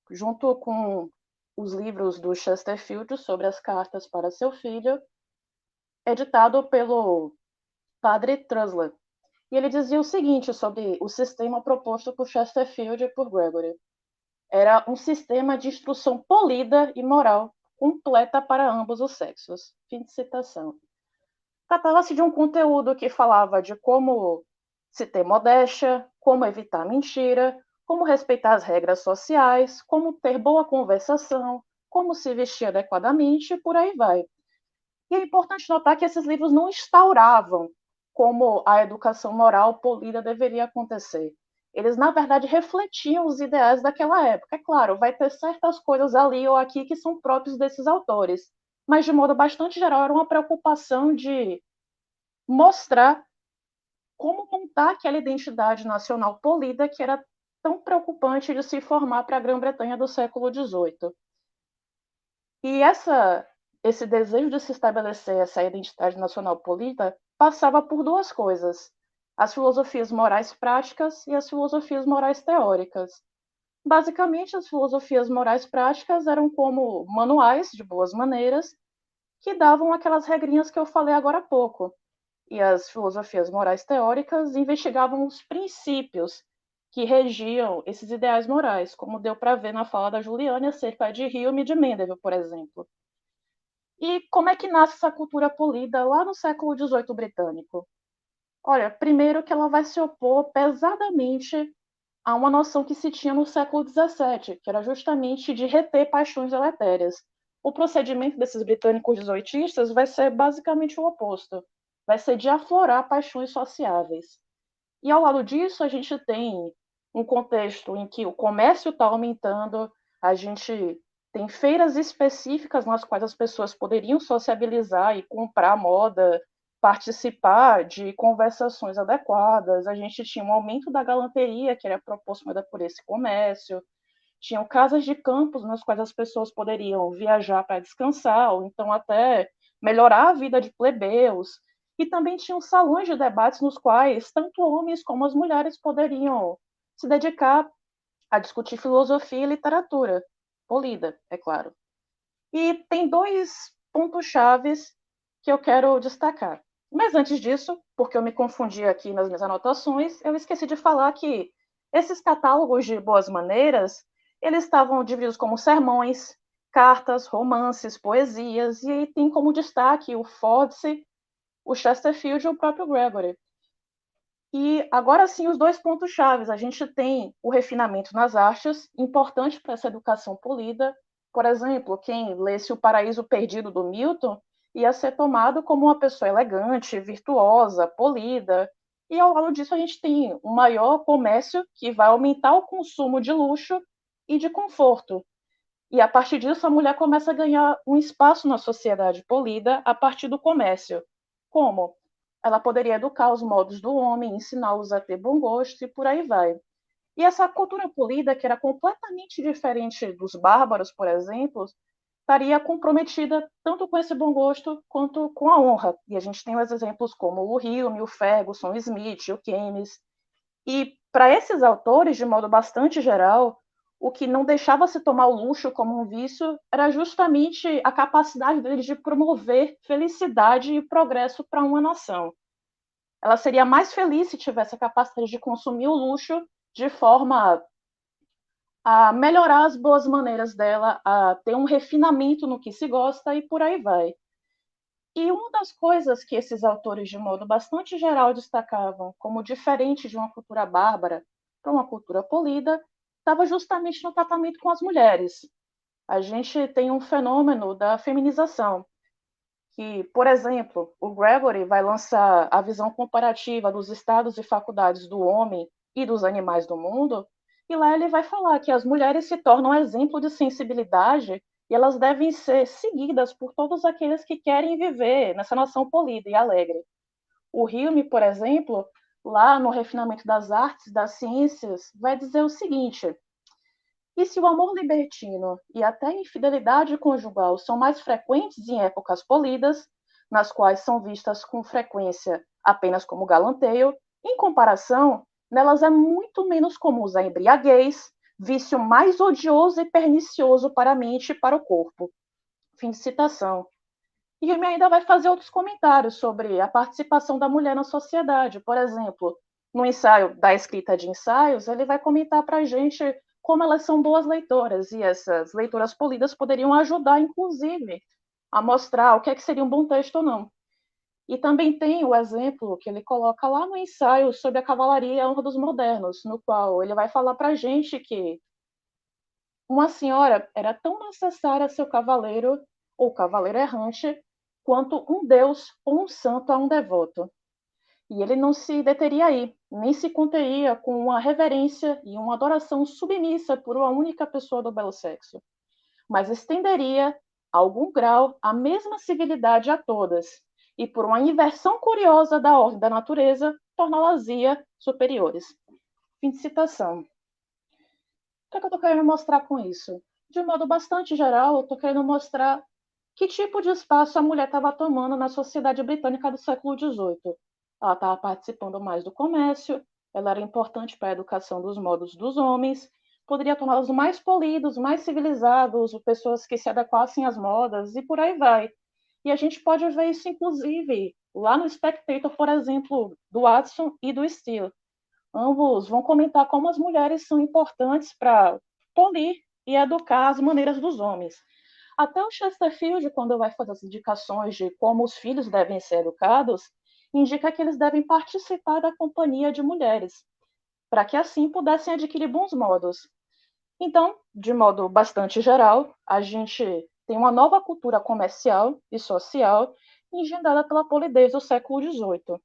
Speaker 2: junto com os livros do Chesterfield sobre as cartas para seu filho, editado pelo padre Trussler. E ele dizia o seguinte sobre o sistema proposto por Chesterfield e por Gregory. Era um sistema de instrução polida e moral, completa para ambos os sexos. Fim de citação. Tratava-se de um conteúdo que falava de como se ter modéstia, como evitar mentira, como respeitar as regras sociais, como ter boa conversação, como se vestir adequadamente, e por aí vai. E é importante notar que esses livros não instauravam como a educação moral polida deveria acontecer. Eles, na verdade, refletiam os ideais daquela época. É claro, vai ter certas coisas ali ou aqui que são próprios desses autores, mas, de modo bastante geral, era uma preocupação de mostrar como montar aquela identidade nacional polida que era tão preocupante de se formar para a Grã-Bretanha do século XVIII. E esse desejo de se estabelecer essa identidade nacional polida passava por duas coisas: as filosofias morais práticas e as filosofias morais teóricas. Basicamente, as filosofias morais práticas eram como manuais de boas maneiras que davam aquelas regrinhas que eu falei agora há pouco. E as filosofias morais teóricas investigavam os princípios que regiam esses ideais morais, como deu para ver na fala da Juliane acerca de Hume e de Mendel, por exemplo. E como é que nasce essa cultura polida lá no século XVIII britânico? Olha, primeiro que ela vai se opor pesadamente a uma noção que se tinha no século XVII, que era justamente de reter paixões deletérias. O procedimento desses britânicos dezoitistas vai ser basicamente o oposto. Vai ser de aflorar paixões sociáveis. E ao lado disso, a gente tem um contexto em que o comércio está aumentando, a gente tem feiras específicas nas quais as pessoas poderiam sociabilizar e comprar moda, participar de conversações adequadas. A gente tinha um aumento da galanteria, que era proporcionada por esse comércio. Tinham casas de campos nas quais as pessoas poderiam viajar para descansar, ou então até melhorar a vida de plebeus. E também tinham salões de debates nos quais tanto homens como as mulheres poderiam se dedicar a discutir filosofia e literatura, polida, é claro. E tem dois pontos chaves que eu quero destacar. Mas antes disso, porque eu me confundi aqui nas minhas anotações, eu esqueci de falar que esses catálogos de boas maneiras, eles estavam divididos como sermões, cartas, romances, poesias, e tem como destaque o Fordse, o Chesterfield e o próprio Gregory. E agora sim, os dois pontos chaves. A gente tem o refinamento nas artes, importante para essa educação polida. Por exemplo, quem lesse O Paraíso Perdido do Milton ia ser tomado como uma pessoa elegante, virtuosa, polida. E ao lado disso, a gente tem um maior comércio que vai aumentar o consumo de luxo e de conforto. E a partir disso, a mulher começa a ganhar um espaço na sociedade polida a partir do comércio. Como? Ela poderia educar os modos do homem, ensiná-los a ter bom gosto e por aí vai. E essa cultura polida, que era completamente diferente dos bárbaros, por exemplo, estaria comprometida tanto com esse bom gosto quanto com a honra. E a gente tem os exemplos como o Hume, o Ferguson, o Smith, o Keynes. E para esses autores, de modo bastante geral, o que não deixava se tomar o luxo como um vício era justamente a capacidade deles de promover felicidade e progresso para uma nação. Ela seria mais feliz se tivesse a capacidade de consumir o luxo de forma a melhorar as boas maneiras dela, a ter um refinamento no que se gosta e por aí vai. E uma das coisas que esses autores, de modo bastante geral, destacavam como diferente de uma cultura bárbara para uma cultura polida, estava justamente no tratamento com as mulheres. A gente tem um fenômeno da feminização, que, por exemplo, o Gregory vai lançar a visão comparativa dos estados e faculdades do homem e dos animais do mundo, e lá ele vai falar que as mulheres se tornam exemplo de sensibilidade e elas devem ser seguidas por todos aqueles que querem viver nessa nação polida e alegre. O Hume, por exemplo, lá no Refinamento das Artes, das Ciências, vai dizer o seguinte: e se o amor libertino e até a infidelidade conjugal são mais frequentes em épocas polidas, nas quais são vistas com frequência apenas como galanteio, em comparação, nelas é muito menos comum a embriaguez, vício mais odioso e pernicioso para a mente e para o corpo. Fim de citação. E ele ainda vai fazer outros comentários sobre a participação da mulher na sociedade. Por exemplo, no ensaio da escrita de ensaios, ele vai comentar para a gente como elas são boas leitoras, e essas leitoras polidas poderiam ajudar, inclusive, a mostrar o que é que seria um bom texto ou não. E também tem o exemplo que ele coloca lá no ensaio sobre a cavalaria e a honra dos modernos, no qual ele vai falar para a gente que uma senhora era tão necessária a seu cavaleiro, ou cavaleiro errante, quanto um deus ou um santo a um devoto. E ele não se deteria aí, nem se conteria com uma reverência e uma adoração submissa por uma única pessoa do belo sexo, mas estenderia, a algum grau, a mesma civilidade a todas, e por uma inversão curiosa da ordem da natureza, torná-las-ia superiores. Fim de citação. O que é que eu estou querendo mostrar com isso? De modo bastante geral, eu estou querendo mostrar que tipo de espaço a mulher estava tomando na sociedade britânica do século XVIII. Ela estava participando mais do comércio, ela era importante para a educação dos modos dos homens, poderia torná-los mais polidos, mais civilizados, pessoas que se adequassem às modas e por aí vai. E a gente pode ver isso, inclusive, lá no Spectator, por exemplo, do Watson e do Steele. Ambos vão comentar como as mulheres são importantes para polir e educar as maneiras dos homens. Até o Chesterfield, quando vai fazer as indicações de como os filhos devem ser educados, indica que eles devem participar da companhia de mulheres, para que assim pudessem adquirir bons modos. Então, de modo bastante geral, a gente tem uma nova cultura comercial e social engendrada pela polidez do século XVIII.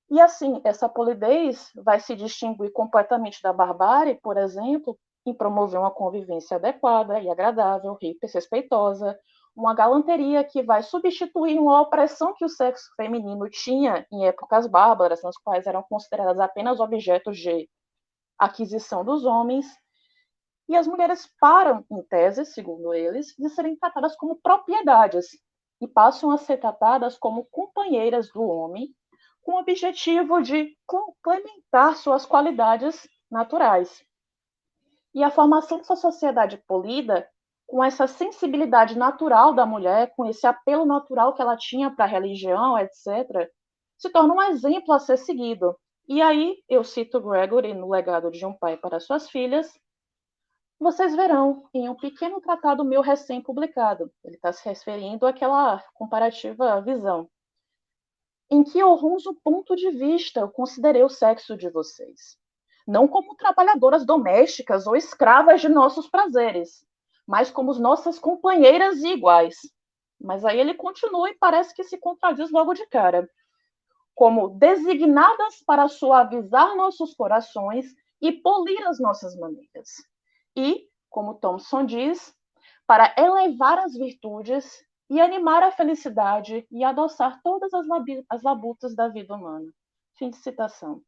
Speaker 2: E assim, essa polidez vai se distinguir completamente da barbárie, por exemplo, em promover uma convivência adequada e agradável, rica e respeitosa, uma galanteria que vai substituir uma opressão que o sexo feminino tinha em épocas bárbaras, nas quais eram consideradas apenas objetos de aquisição dos homens. E as mulheres param, em tese, segundo eles, de serem tratadas como propriedades e passam a ser tratadas como companheiras do homem, com o objetivo de complementar suas qualidades naturais. E a formação dessa sociedade polida, com essa sensibilidade natural da mulher, com esse apelo natural que ela tinha para a religião, etc., se torna um exemplo a ser seguido. E aí, eu cito Gregory no Legado de um Pai para Suas Filhas, vocês verão em um pequeno tratado meu recém-publicado, ele está se referindo àquela comparativa visão, em que honroso ponto de vista eu considerei o sexo de vocês. Não como trabalhadoras domésticas ou escravas de nossos prazeres, mas como nossas companheiras e iguais. Mas aí ele continua e parece que se contradiz logo de cara. Como designadas para suavizar nossos corações e polir as nossas maneiras. E, como Thomson diz, para elevar as virtudes e animar a felicidade e adoçar todas as labutas da vida humana. Fim de citação.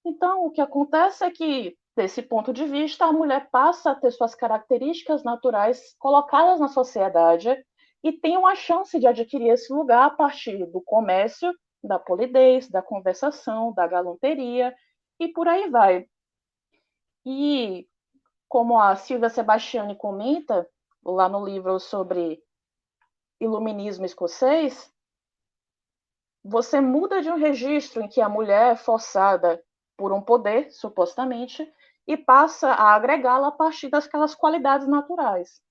Speaker 2: Então, o que acontece é que, desse ponto de vista, a mulher passa a ter suas características naturais colocadas na sociedade e tem uma chance de adquirir esse lugar a partir do comércio, da polidez, da conversação, da galanteria e por aí vai. E como a Silvia Sebastiani comenta lá no livro sobre iluminismo escocês, você muda de um registro em que a mulher é forçada por um poder, supostamente, e passa a agregá-la a partir daquelas qualidades naturais.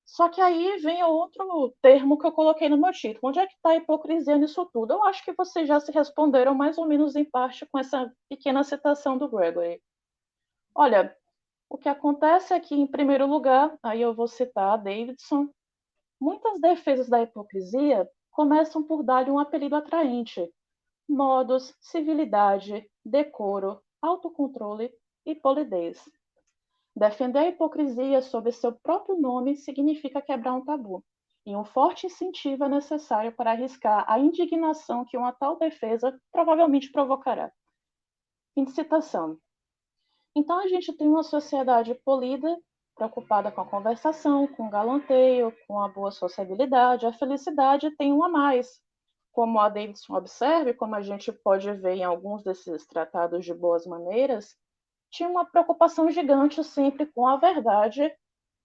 Speaker 2: Só que aí vem outro termo que eu coloquei no meu título. Onde é que está a hipocrisia nisso tudo? Eu acho que vocês já se responderam mais ou menos em parte com essa pequena citação do Gregory. Olha, o que acontece é que, em primeiro lugar, aí eu vou citar a Davidson, muitas defesas da hipocrisia começam por dar-lhe um apelido atraente: modos, civilidade, decoro, autocontrole e polidez. Defender a hipocrisia sob seu próprio nome significa quebrar um tabu, e um forte incentivo é necessário para arriscar a indignação que uma tal defesa provavelmente provocará. Fim de citação. Então a gente tem uma sociedade polida, preocupada com a conversação, com o galanteio, com a boa sociabilidade, a felicidade tem um a mais. Como a Davidson observa, como a gente pode ver em alguns desses tratados de boas maneiras, tinha uma preocupação gigante sempre com a verdade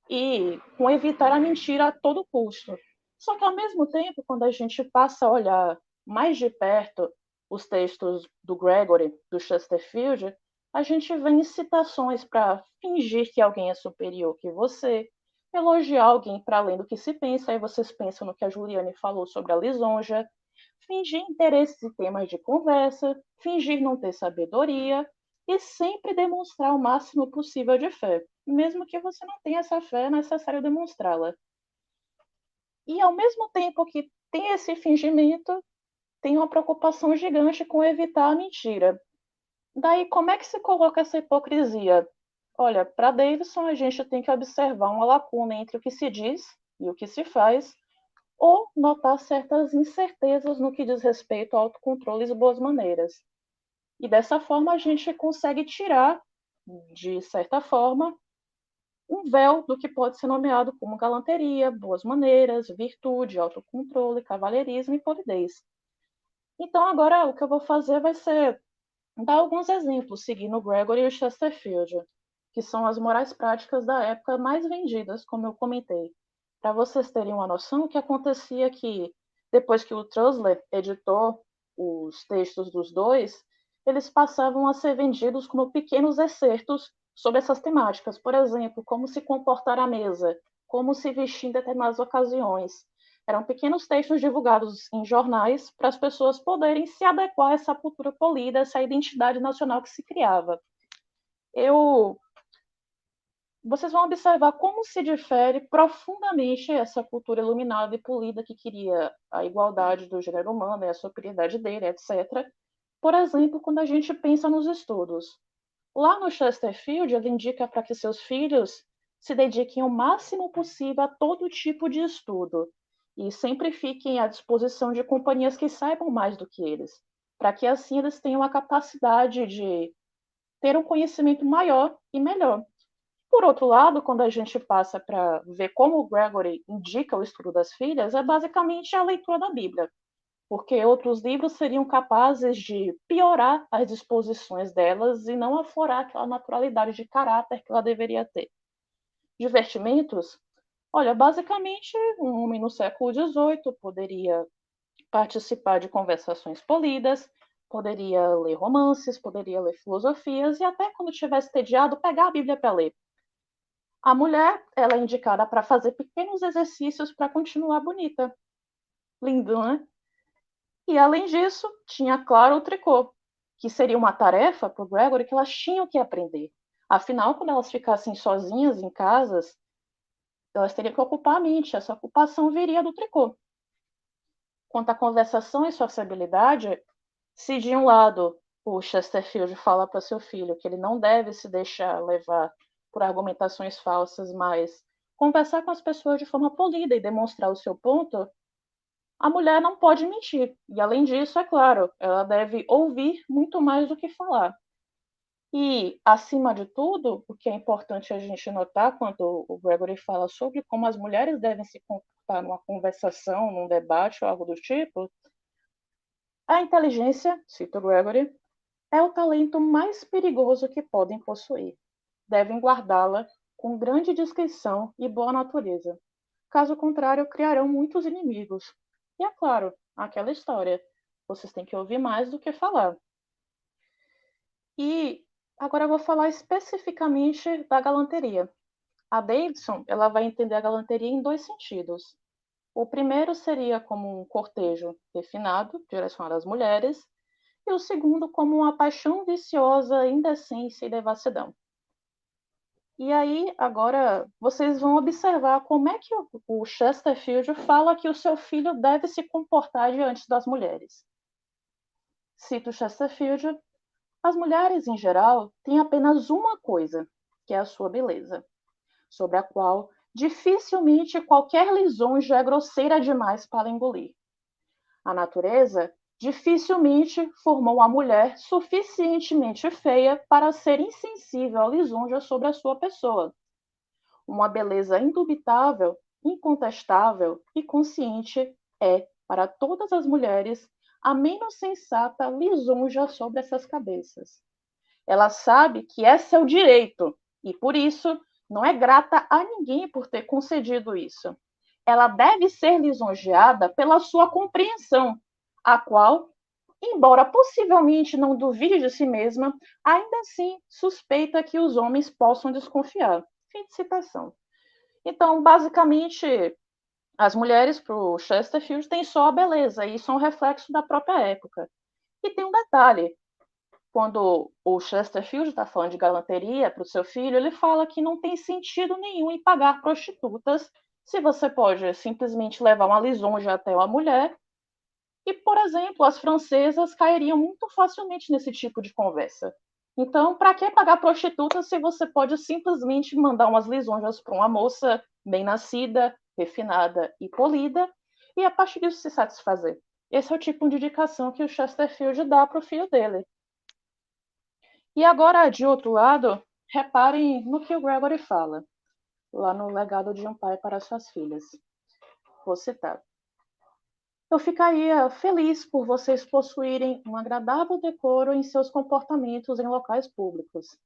Speaker 2: e com evitar a mentira a todo custo. Só que, ao mesmo tempo, quando a gente passa a olhar mais de perto os textos do Gregory, do Chesterfield, a gente vê incitações para fingir que alguém é superior que você, elogiar alguém para além do que se pensa, aí vocês pensam no que a Juliane falou sobre a lisonja, fingir interesses e temas de conversa, fingir não ter sabedoria e sempre demonstrar o máximo possível de fé. Mesmo que você não tenha essa fé, é necessário demonstrá-la. E ao mesmo tempo que tem esse fingimento, tem uma preocupação gigante com evitar a mentira. Daí, como é que se coloca essa hipocrisia? Olha, para Davidson, a gente tem que observar uma lacuna entre o que se diz e o que se faz, ou notar certas incertezas no que diz respeito ao autocontrole e boas maneiras. E dessa forma a gente consegue tirar, de certa forma, um véu do que pode ser nomeado como galanteria, boas maneiras, virtude, autocontrole, cavalheirismo e polidez. Então agora o que eu vou fazer vai ser dar alguns exemplos, seguindo o Gregory e o Chesterfield, que são as morais práticas da época mais vendidas, como eu comentei. Para vocês terem uma noção, o que acontecia que, depois que o Trussler editou os textos dos dois, eles passavam a ser vendidos como pequenos excertos sobre essas temáticas. Por exemplo, como se comportar à mesa, como se vestir em determinadas ocasiões. Eram pequenos textos divulgados em jornais para as pessoas poderem se adequar a essa cultura polida, essa identidade nacional que se criava. Vocês vão observar como se difere profundamente essa cultura iluminada e polida que queria a igualdade do gênero humano e a superioridade dele, etc. Por exemplo, quando a gente pensa nos estudos. Lá no Chesterfield, ele indica para que seus filhos se dediquem o máximo possível a todo tipo de estudo e sempre fiquem à disposição de companhias que saibam mais do que eles, para que assim eles tenham a capacidade de ter um conhecimento maior e melhor. Por outro lado, quando a gente passa para ver como o Gregory indica o estudo das filhas, é basicamente a leitura da Bíblia, porque outros livros seriam capazes de piorar as disposições delas e não aflorar aquela naturalidade de caráter que ela deveria ter. Divertimentos? Olha, basicamente, um homem no século XVIII poderia participar de conversações polidas, poderia ler romances, poderia ler filosofias e até quando estivesse tediado, pegar a Bíblia para ler. A mulher, ela é indicada para fazer pequenos exercícios para continuar bonita. Lindo, né? E além disso, tinha, claro, o tricô, que seria uma tarefa para o Gregory que elas tinham que aprender. Afinal, quando elas ficassem sozinhas em casas, elas teriam que ocupar a mente. Essa ocupação viria do tricô. Quanto à conversação e sociabilidade, se de um lado o Chesterfield fala para seu filho que ele não deve se deixar levar por argumentações falsas, mas conversar com as pessoas de forma polida e demonstrar o seu ponto, a mulher não pode mentir. E, além disso, é claro, ela deve ouvir muito mais do que falar. E, acima de tudo, o que é importante a gente notar quando o Gregory fala sobre como as mulheres devem se comportar numa conversação, num debate ou algo do tipo, a inteligência, cita o Gregory, é o talento mais perigoso que podem possuir. Devem guardá-la com grande discrição e boa natureza. Caso contrário, criarão muitos inimigos. E é claro, aquela história. Vocês têm que ouvir mais do que falar. E agora eu vou falar especificamente da galanteria. A Davidson, ela vai entender a galanteria em dois sentidos. O primeiro seria como um cortejo refinado, direcionado às mulheres, e o segundo como uma paixão viciosa, indecência e devassidão. E aí, agora, vocês vão observar como é que o Chesterfield fala que o seu filho deve se comportar diante das mulheres. Cito Chesterfield: as mulheres, em geral, têm apenas uma coisa, que é a sua beleza, sobre a qual dificilmente qualquer lisonja é grosseira demais para engolir. A natureza dificilmente formou a mulher suficientemente feia para ser insensível à lisonja sobre a sua pessoa. Uma beleza indubitável, incontestável e consciente é, para todas as mulheres, a menos sensata lisonja sobre essas cabeças. Ela sabe que é seu direito e, por isso, não é grata a ninguém por ter concedido isso. Ela deve ser lisonjeada pela sua compreensão, a qual, embora possivelmente não duvide de si mesma, ainda assim suspeita que os homens possam desconfiar. Fim de citação. Então, basicamente, as mulheres para o Chesterfield têm só a beleza, e isso é um reflexo da própria época. E tem um detalhe: quando o Chesterfield está falando de galanteria para o seu filho, ele fala que não tem sentido nenhum em pagar prostitutas se você pode simplesmente levar uma lisonja até uma mulher. E, por exemplo, as francesas cairiam muito facilmente nesse tipo de conversa. Então, para que pagar prostituta se você pode simplesmente mandar umas lisonjas para uma moça bem-nascida, refinada e polida, e a partir disso se satisfazer? Esse é o tipo de indicação que o Chesterfield dá para o filho dele. E agora, de outro lado, reparem no que o Gregory fala, lá no Legado de um Pai para Suas Filhas. Vou citar: eu ficaria feliz por vocês possuírem um agradável decoro em seus comportamentos em locais públicos,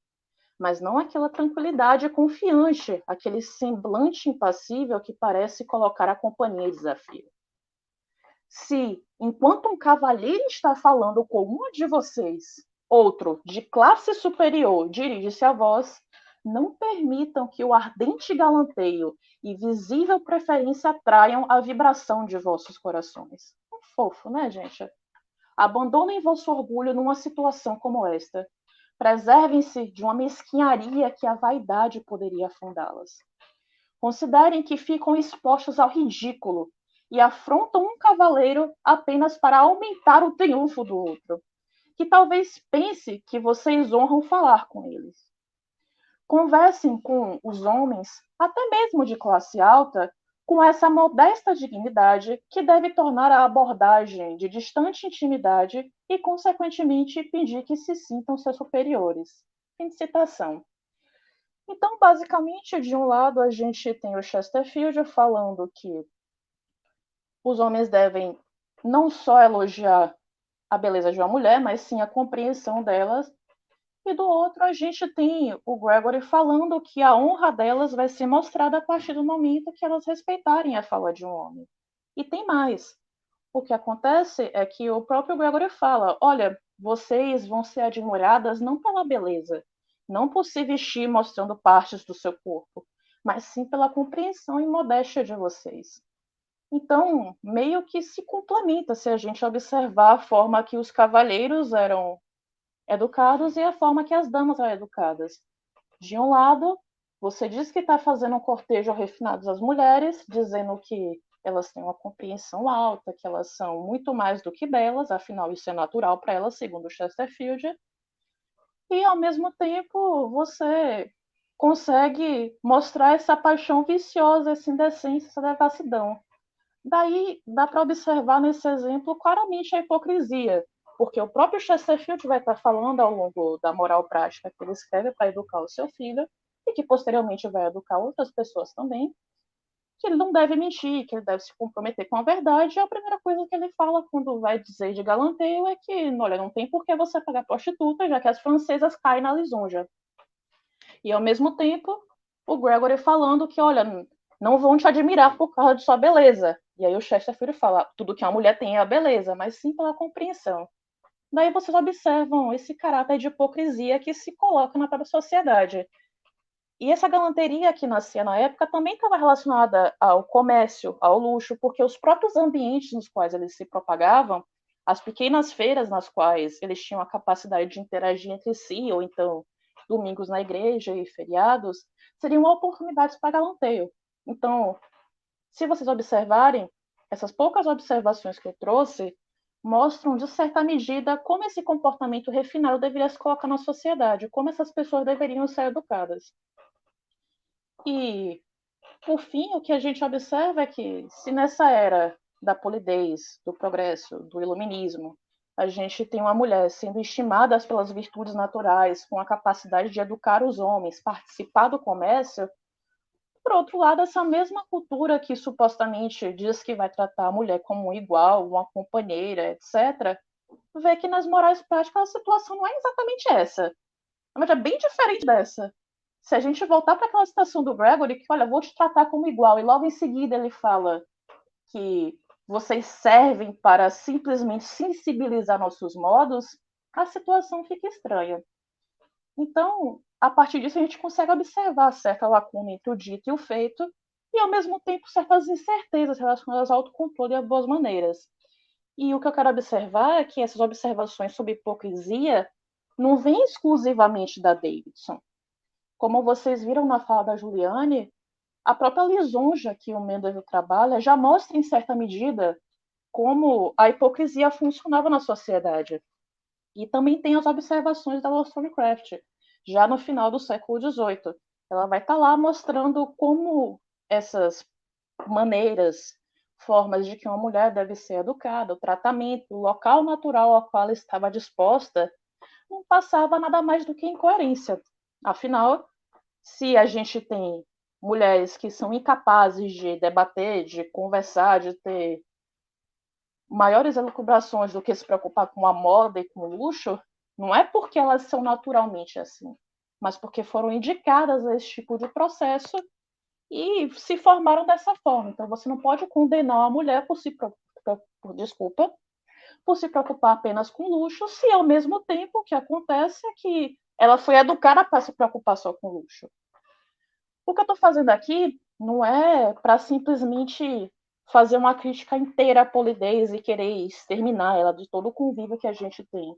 Speaker 2: mas não aquela tranquilidade confiante, aquele semblante impassível que parece colocar a companhia em desafio. Se, enquanto um cavalheiro está falando com um de vocês, outro de classe superior dirige-se a vós, não permitam que o ardente galanteio e visível preferência atraiam a vibração de vossos corações. Fofo, né, gente? Abandonem vosso orgulho numa situação como esta. Preservem-se de uma mesquinharia que a vaidade poderia afundá-las. Considerem que ficam expostos ao ridículo e afrontam um cavaleiro apenas para aumentar o triunfo do outro, que talvez pense que vocês honram falar com eles. Conversem com os homens, até mesmo de classe alta, com essa modesta dignidade que deve tornar a abordagem de distante intimidade e, consequentemente, impedir que se sintam seus superiores. Fim de citação. Então, basicamente, de um lado, a gente tem o Chesterfield falando que os homens devem não só elogiar a beleza de uma mulher, mas sim a compreensão delas. E do outro, a gente tem o Gregory falando que a honra delas vai ser mostrada a partir do momento que elas respeitarem a fala de um homem. E tem mais. O que acontece é que o próprio Gregory fala: olha, vocês vão ser admiradas não pela beleza, não por se vestir mostrando partes do seu corpo, mas sim pela compreensão e modéstia de vocês. Então, meio que se complementa se a gente observar a forma que os cavalheiros eram educados e a forma que as damas eram educadas. De um lado, você diz que está fazendo um cortejo refinado às mulheres, dizendo que elas têm uma compreensão alta, que elas são muito mais do que belas, afinal isso é natural para elas, segundo Chesterfield. E, ao mesmo tempo, você consegue mostrar essa paixão viciosa, essa indecência, essa devassidão. Daí, dá para observar nesse exemplo claramente a hipocrisia, porque o próprio Chesterfield vai estar falando ao longo da moral prática que ele escreve para educar o seu filho, e que posteriormente vai educar outras pessoas também, que ele não deve mentir, que ele deve se comprometer com a verdade. E a primeira coisa que ele fala quando vai dizer de galanteio é que, olha, não tem por que você pagar prostituta, já que as francesas caem na lisonja. E, ao mesmo tempo, o Gregory falando que, olha, não vão te admirar por causa de sua beleza. E aí o Chesterfield fala, tudo que uma mulher tem é a beleza, mas sim pela compreensão. Daí vocês observam esse caráter de hipocrisia que se coloca na própria sociedade. E essa galanteria que nascia na época também estava relacionada ao comércio, ao luxo, porque os próprios ambientes nos quais eles se propagavam, as pequenas feiras nas quais eles tinham a capacidade de interagir entre si, ou então domingos na igreja e feriados, seriam oportunidades para galanteio. Então, se vocês observarem, essas poucas observações que eu trouxe mostram, de certa medida, como esse comportamento refinado deveria se colocar na sociedade, como essas pessoas deveriam ser educadas. E, por fim, o que a gente observa é que, se nessa era da polidez, do progresso, do iluminismo, a gente tem uma mulher sendo estimada pelas virtudes naturais, com a capacidade de educar os homens, participar do comércio, por outro lado, essa mesma cultura que supostamente diz que vai tratar a mulher como um igual, uma companheira, etc., vê que nas morais práticas a situação não é exatamente essa. Mas é bem diferente dessa. Se a gente voltar para aquela citação do Gregory, que, olha, vou te tratar como igual, e logo em seguida ele fala que vocês servem para simplesmente sensibilizar nossos modos, a situação fica estranha. Então, a partir disso, a gente consegue observar certa lacuna entre o dito e o feito, e, ao mesmo tempo, certas incertezas relacionadas ao autocontrole e a boas maneiras. E o que eu quero observar é que essas observações sobre hipocrisia não vêm exclusivamente da Davidson. Como vocês viram na fala da Juliane, a própria lisonja que o Mendel trabalha já mostra, em certa medida, como a hipocrisia funcionava na sociedade. E também tem as observações da Wollstonecraft, já no final do século XVIII. Ela vai estar lá mostrando como essas maneiras, formas de que uma mulher deve ser educada, o tratamento, o local natural ao qual ela estava disposta, não passava nada mais do que incoerência. Afinal, se a gente tem mulheres que são incapazes de debater, de conversar, de ter maiores elucubrações do que se preocupar com a moda e com o luxo, não é porque elas são naturalmente assim, mas porque foram indicadas a esse tipo de processo e se formaram dessa forma. Então você não pode condenar uma mulher por se preocupar apenas com luxo, se ao mesmo tempo o que acontece é que ela foi educada para se preocupar só com luxo. O que eu estou fazendo aqui não é para simplesmente fazer uma crítica inteira à polidez e querer exterminar ela de todo o convívio que a gente tem,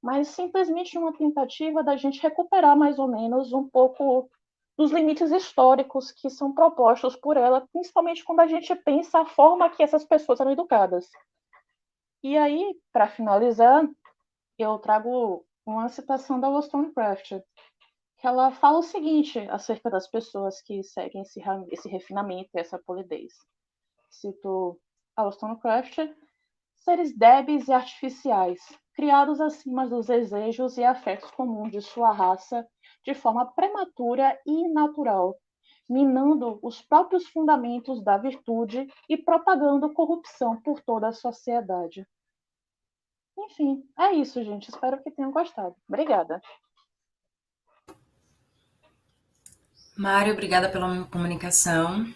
Speaker 2: mas simplesmente uma tentativa da gente recuperar mais ou menos um pouco dos limites históricos que são propostos por ela, principalmente quando a gente pensa a forma que essas pessoas eram educadas. E aí, para finalizar, eu trago uma citação da Wollstonecraft, que ela fala o seguinte acerca das pessoas que seguem esse refinamento e essa polidez. Cito a Wollstonecraft: seres débeis e artificiais, criados acima dos desejos e afetos comuns de sua raça, de forma prematura e natural, minando os próprios fundamentos da virtude e propagando corrupção por toda a sociedade. Enfim, é isso, gente. Espero que tenham gostado. Obrigada.
Speaker 1: Mário, obrigada pela comunicação.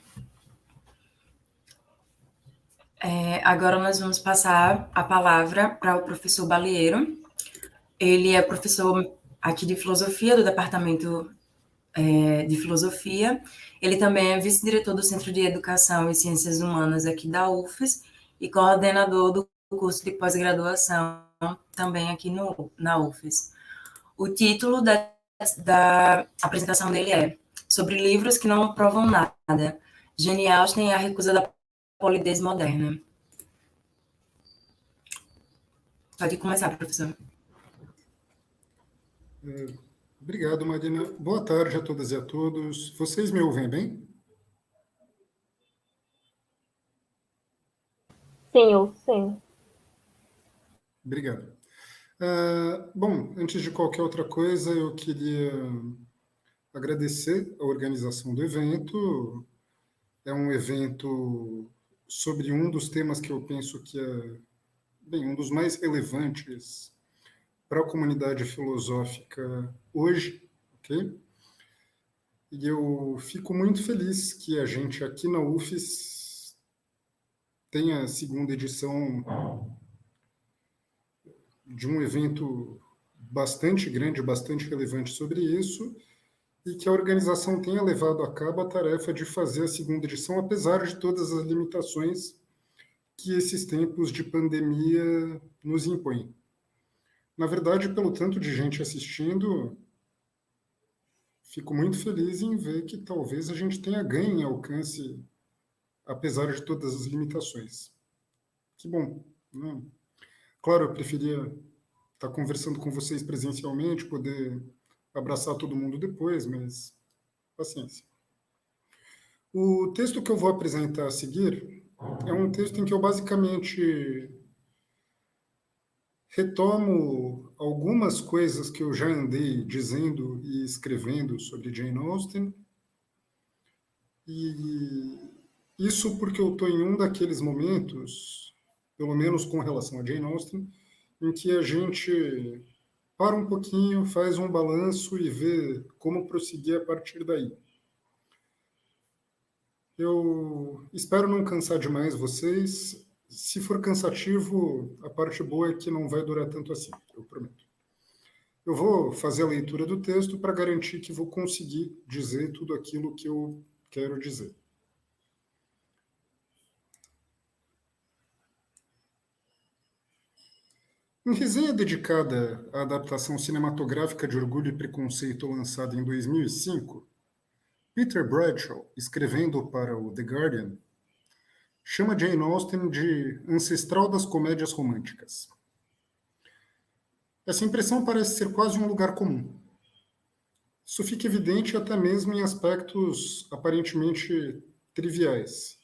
Speaker 1: Agora nós vamos passar a palavra para o professor Balieiro. Ele é professor aqui de filosofia, do departamento de filosofia. Ele também é vice-diretor do Centro de Educação e Ciências Humanas aqui da UFES e coordenador do curso de pós-graduação também aqui na UFES. O título da apresentação dele é Sobre livros que não provam nada, Jane Austen e a recusa da polidez moderna. Pode começar, professor.
Speaker 3: Obrigado, Marina. Boa tarde a todas e a todos. Vocês me ouvem bem?
Speaker 4: Sim, sim.
Speaker 3: Obrigado. Bom, antes de qualquer outra coisa, eu queria agradecer a organização do evento. É um evento sobre um dos temas que eu penso que é, um dos mais relevantes para a comunidade filosófica hoje, ok? E eu fico muito feliz que a gente aqui na UFES tenha a segunda edição de um evento bastante grande, bastante relevante sobre isso, e que a organização tenha levado a cabo a tarefa de fazer a segunda edição, apesar de todas as limitações que esses tempos de pandemia nos impõem. Na verdade, pelo tanto de gente assistindo, fico muito feliz em ver que talvez a gente tenha ganho em alcance, apesar de todas as limitações. Que bom, né? Claro, eu preferia estar conversando com vocês presencialmente, poder abraçar todo mundo depois, mas paciência. O texto que eu vou apresentar a seguir é um texto em que eu basicamente retomo algumas coisas que eu já andei dizendo e escrevendo sobre Jane Austen, e isso porque eu estou em um daqueles momentos, pelo menos com relação a Jane Austen, em que a gente para um pouquinho, faz um balanço e vê como prosseguir a partir daí. Eu espero não cansar demais vocês. Se for cansativo, a parte boa é que não vai durar tanto assim, eu prometo. Eu vou fazer a leitura do texto para garantir que vou conseguir dizer tudo aquilo que eu quero dizer. Em resenha dedicada à adaptação cinematográfica de Orgulho e Preconceito lançada em 2005, Peter Bradshaw, escrevendo para o The Guardian, chama Jane Austen de ancestral das comédias românticas. Essa impressão parece ser quase um lugar comum. Isso fica evidente até mesmo em aspectos aparentemente triviais.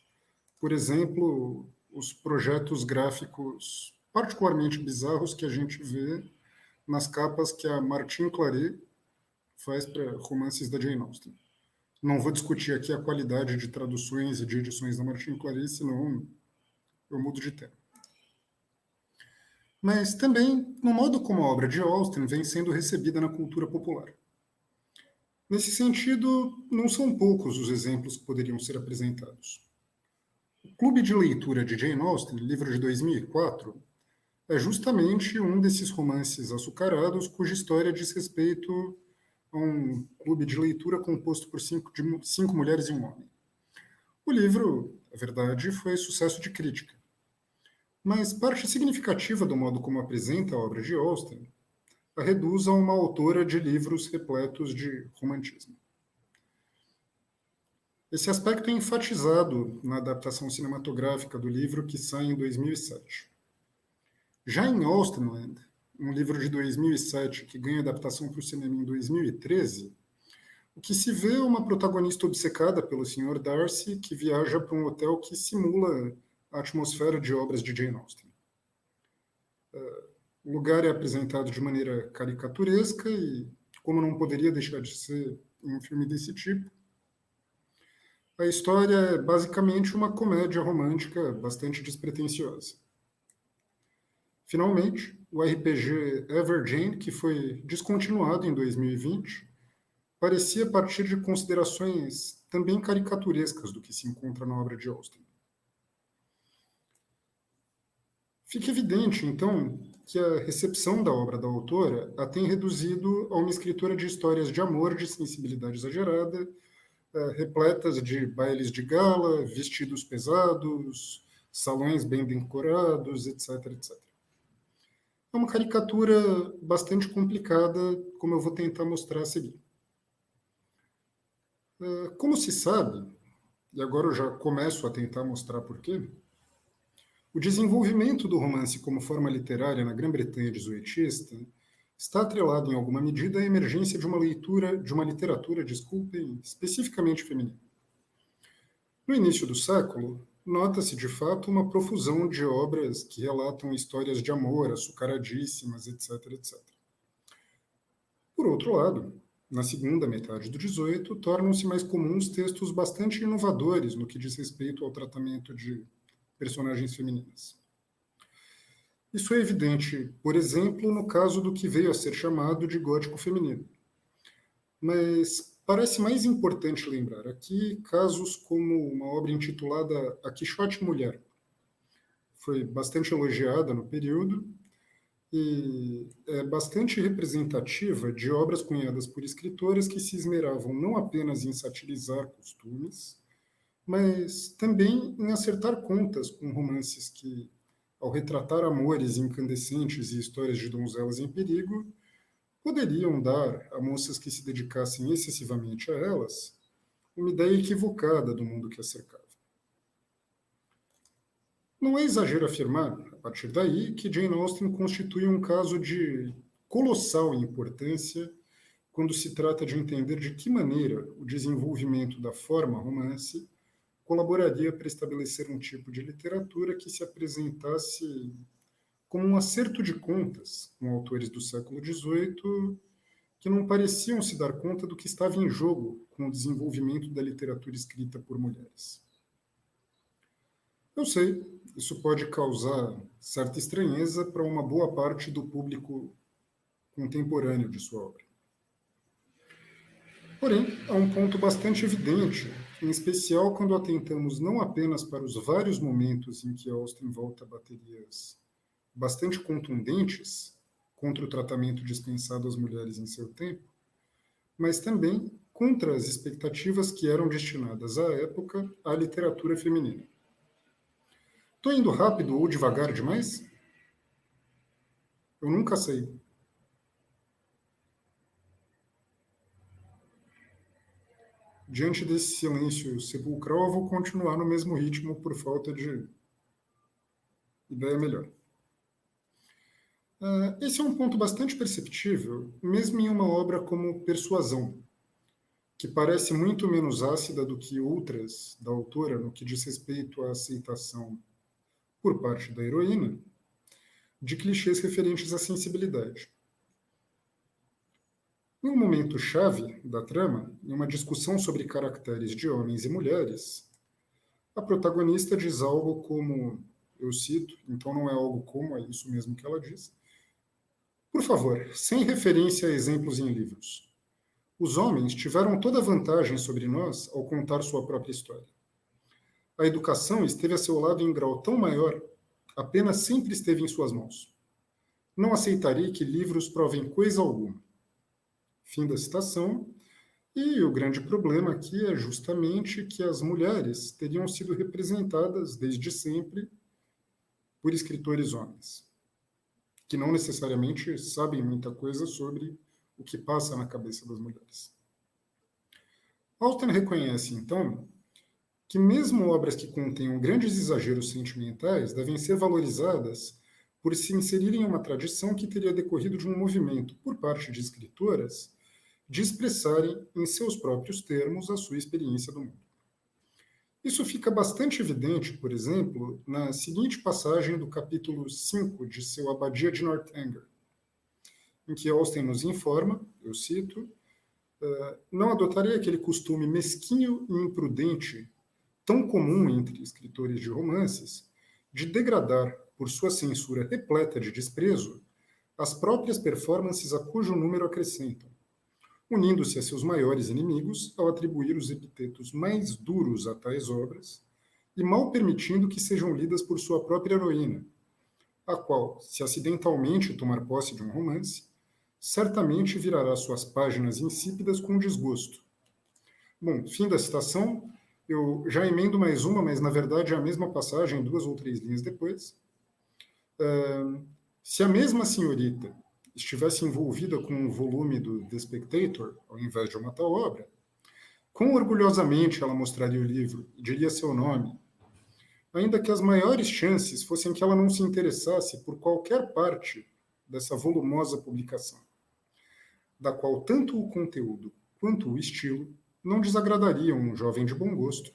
Speaker 3: Por exemplo, os projetos gráficos particularmente bizarros que a gente vê nas capas que a Martine Claret faz para romances da Jane Austen. Não vou discutir aqui a qualidade de traduções e de edições da Martine Claret, senão eu mudo de tema. Mas também no modo como a obra de Austen vem sendo recebida na cultura popular. Nesse sentido, não são poucos os exemplos que poderiam ser apresentados. O Clube de Leitura de Jane Austen, livro de 2004, é justamente um desses romances açucarados cuja história diz respeito a um clube de leitura composto por cinco mulheres e um homem. O livro, a verdade, foi sucesso de crítica. Mas parte significativa do modo como apresenta a obra de Austen a reduz a uma autora de livros repletos de romantismo. Esse aspecto é enfatizado na adaptação cinematográfica do livro que sai em 2007. Já em Austenland, um livro de 2007 que ganha adaptação para o cinema em 2013, o que se vê é uma protagonista obcecada pelo Sr. Darcy que viaja para um hotel que simula a atmosfera de obras de Jane Austen. O lugar é apresentado de maneira caricaturesca e, como não poderia deixar de ser em um filme desse tipo, a história é basicamente uma comédia romântica bastante despretensiosa. Finalmente, o RPG Everjane, que foi descontinuado em 2020, parecia partir de considerações também caricaturescas do que se encontra na obra de Austen. Fica evidente, então, que a recepção da obra da autora a tem reduzido a uma escritora de histórias de amor de sensibilidade exagerada, repletas de bailes de gala, vestidos pesados, salões bem decorados, etc, etc. É uma caricatura bastante complicada, como eu vou tentar mostrar a seguir. Como se sabe, e agora eu já começo a tentar mostrar por quê, o desenvolvimento do romance como forma literária na Grã-Bretanha dezoitista está atrelado em alguma medida à emergência de uma literatura, especificamente feminina. No início do século, nota-se de fato uma profusão de obras que relatam histórias de amor açucaradíssimas, etc, etc. Por outro lado, na segunda metade do XVIII, tornam-se mais comuns textos bastante inovadores no que diz respeito ao tratamento de personagens femininas. Isso é evidente, por exemplo, no caso do que veio a ser chamado de gótico feminino. Mas, parece mais importante lembrar aqui casos como uma obra intitulada A Quixote Mulher. Foi bastante elogiada no período e é bastante representativa de obras cunhadas por escritoras que se esmeravam não apenas em satirizar costumes, mas também em acertar contas com romances que, ao retratar amores incandescentes e histórias de donzelas em perigo, poderiam dar a moças que se dedicassem excessivamente a elas uma ideia equivocada do mundo que as cercava. Não é exagero afirmar, a partir daí, que Jane Austen constitui um caso de colossal importância quando se trata de entender de que maneira o desenvolvimento da forma romance colaboraria para estabelecer um tipo de literatura que se apresentasse como um acerto de contas com autores do século XVIII que não pareciam se dar conta do que estava em jogo com o desenvolvimento da literatura escrita por mulheres. Eu sei, isso pode causar certa estranheza para uma boa parte do público contemporâneo de sua obra. Porém, há um ponto bastante evidente, em especial quando atentamos não apenas para os vários momentos em que Austen volta a baterias bastante contundentes contra o tratamento dispensado às mulheres em seu tempo, mas também contra as expectativas que eram destinadas à época à literatura feminina. Estou indo rápido ou devagar demais? Eu nunca sei. Diante desse silêncio sepulcral, eu vou continuar no mesmo ritmo por falta de ideia melhor. Esse é um ponto bastante perceptível, mesmo em uma obra como Persuasão, que parece muito menos ácida do que outras da autora no que diz respeito à aceitação, por parte da heroína, de clichês referentes à sensibilidade. Em um momento chave da trama, em uma discussão sobre caracteres de homens e mulheres, a protagonista diz algo como, eu cito, então não é algo como, é isso mesmo que ela diz. Por favor, sem referência a exemplos em livros. Os homens tiveram toda a vantagem sobre nós ao contar sua própria história. A educação esteve a seu lado em grau tão maior, apenas sempre esteve em suas mãos. Não aceitarei que livros provem coisa alguma. Fim da citação. E o grande problema aqui é justamente que as mulheres teriam sido representadas desde sempre por escritores homens, que não necessariamente sabem muita coisa sobre o que passa na cabeça das mulheres. Austen reconhece, então, que mesmo obras que contenham grandes exageros sentimentais devem ser valorizadas por se inserirem em uma tradição que teria decorrido de um movimento, por parte de escritoras, de expressarem em seus próprios termos a sua experiência do mundo. Isso fica bastante evidente, por exemplo, na seguinte passagem do capítulo 5 de seu Abadia de Northanger, em que Austen nos informa, eu cito, não adotarei aquele costume mesquinho e imprudente, tão comum entre escritores de romances, de degradar, por sua censura repleta de desprezo, as próprias performances a cujo número acrescentam, unindo-se a seus maiores inimigos ao atribuir os epitetos mais duros a tais obras e mal permitindo que sejam lidas por sua própria heroína, a qual, se acidentalmente tomar posse de um romance, certamente virará suas páginas insípidas com desgosto. Bom, fim da citação. Eu já emendo mais uma, mas na verdade é a mesma passagem, 2 ou 3 linhas depois. Se a mesma senhorita estivesse envolvida com um volume do The Spectator, ao invés de uma tal obra, quão orgulhosamente ela mostraria o livro e diria seu nome, ainda que as maiores chances fossem que ela não se interessasse por qualquer parte dessa volumosa publicação, da qual tanto o conteúdo quanto o estilo não desagradariam um jovem de bom gosto,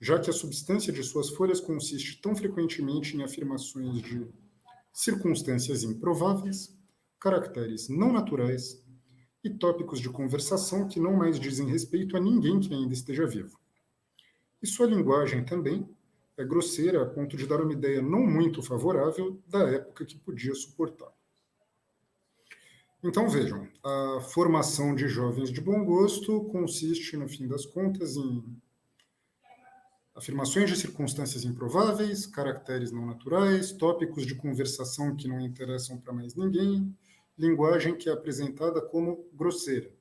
Speaker 3: já que a substância de suas folhas consiste tão frequentemente em afirmações de circunstâncias improváveis, caracteres não naturais e tópicos de conversação que não mais dizem respeito a ninguém que ainda esteja vivo. E sua linguagem também é grosseira a ponto de dar uma ideia não muito favorável da época que podia suportar. Então, vejam, a formação de jovens de bom gosto consiste, no fim das contas, em afirmações de circunstâncias improváveis, caracteres não naturais, tópicos de conversação que não interessam para mais ninguém, linguagem que é apresentada como grosseira.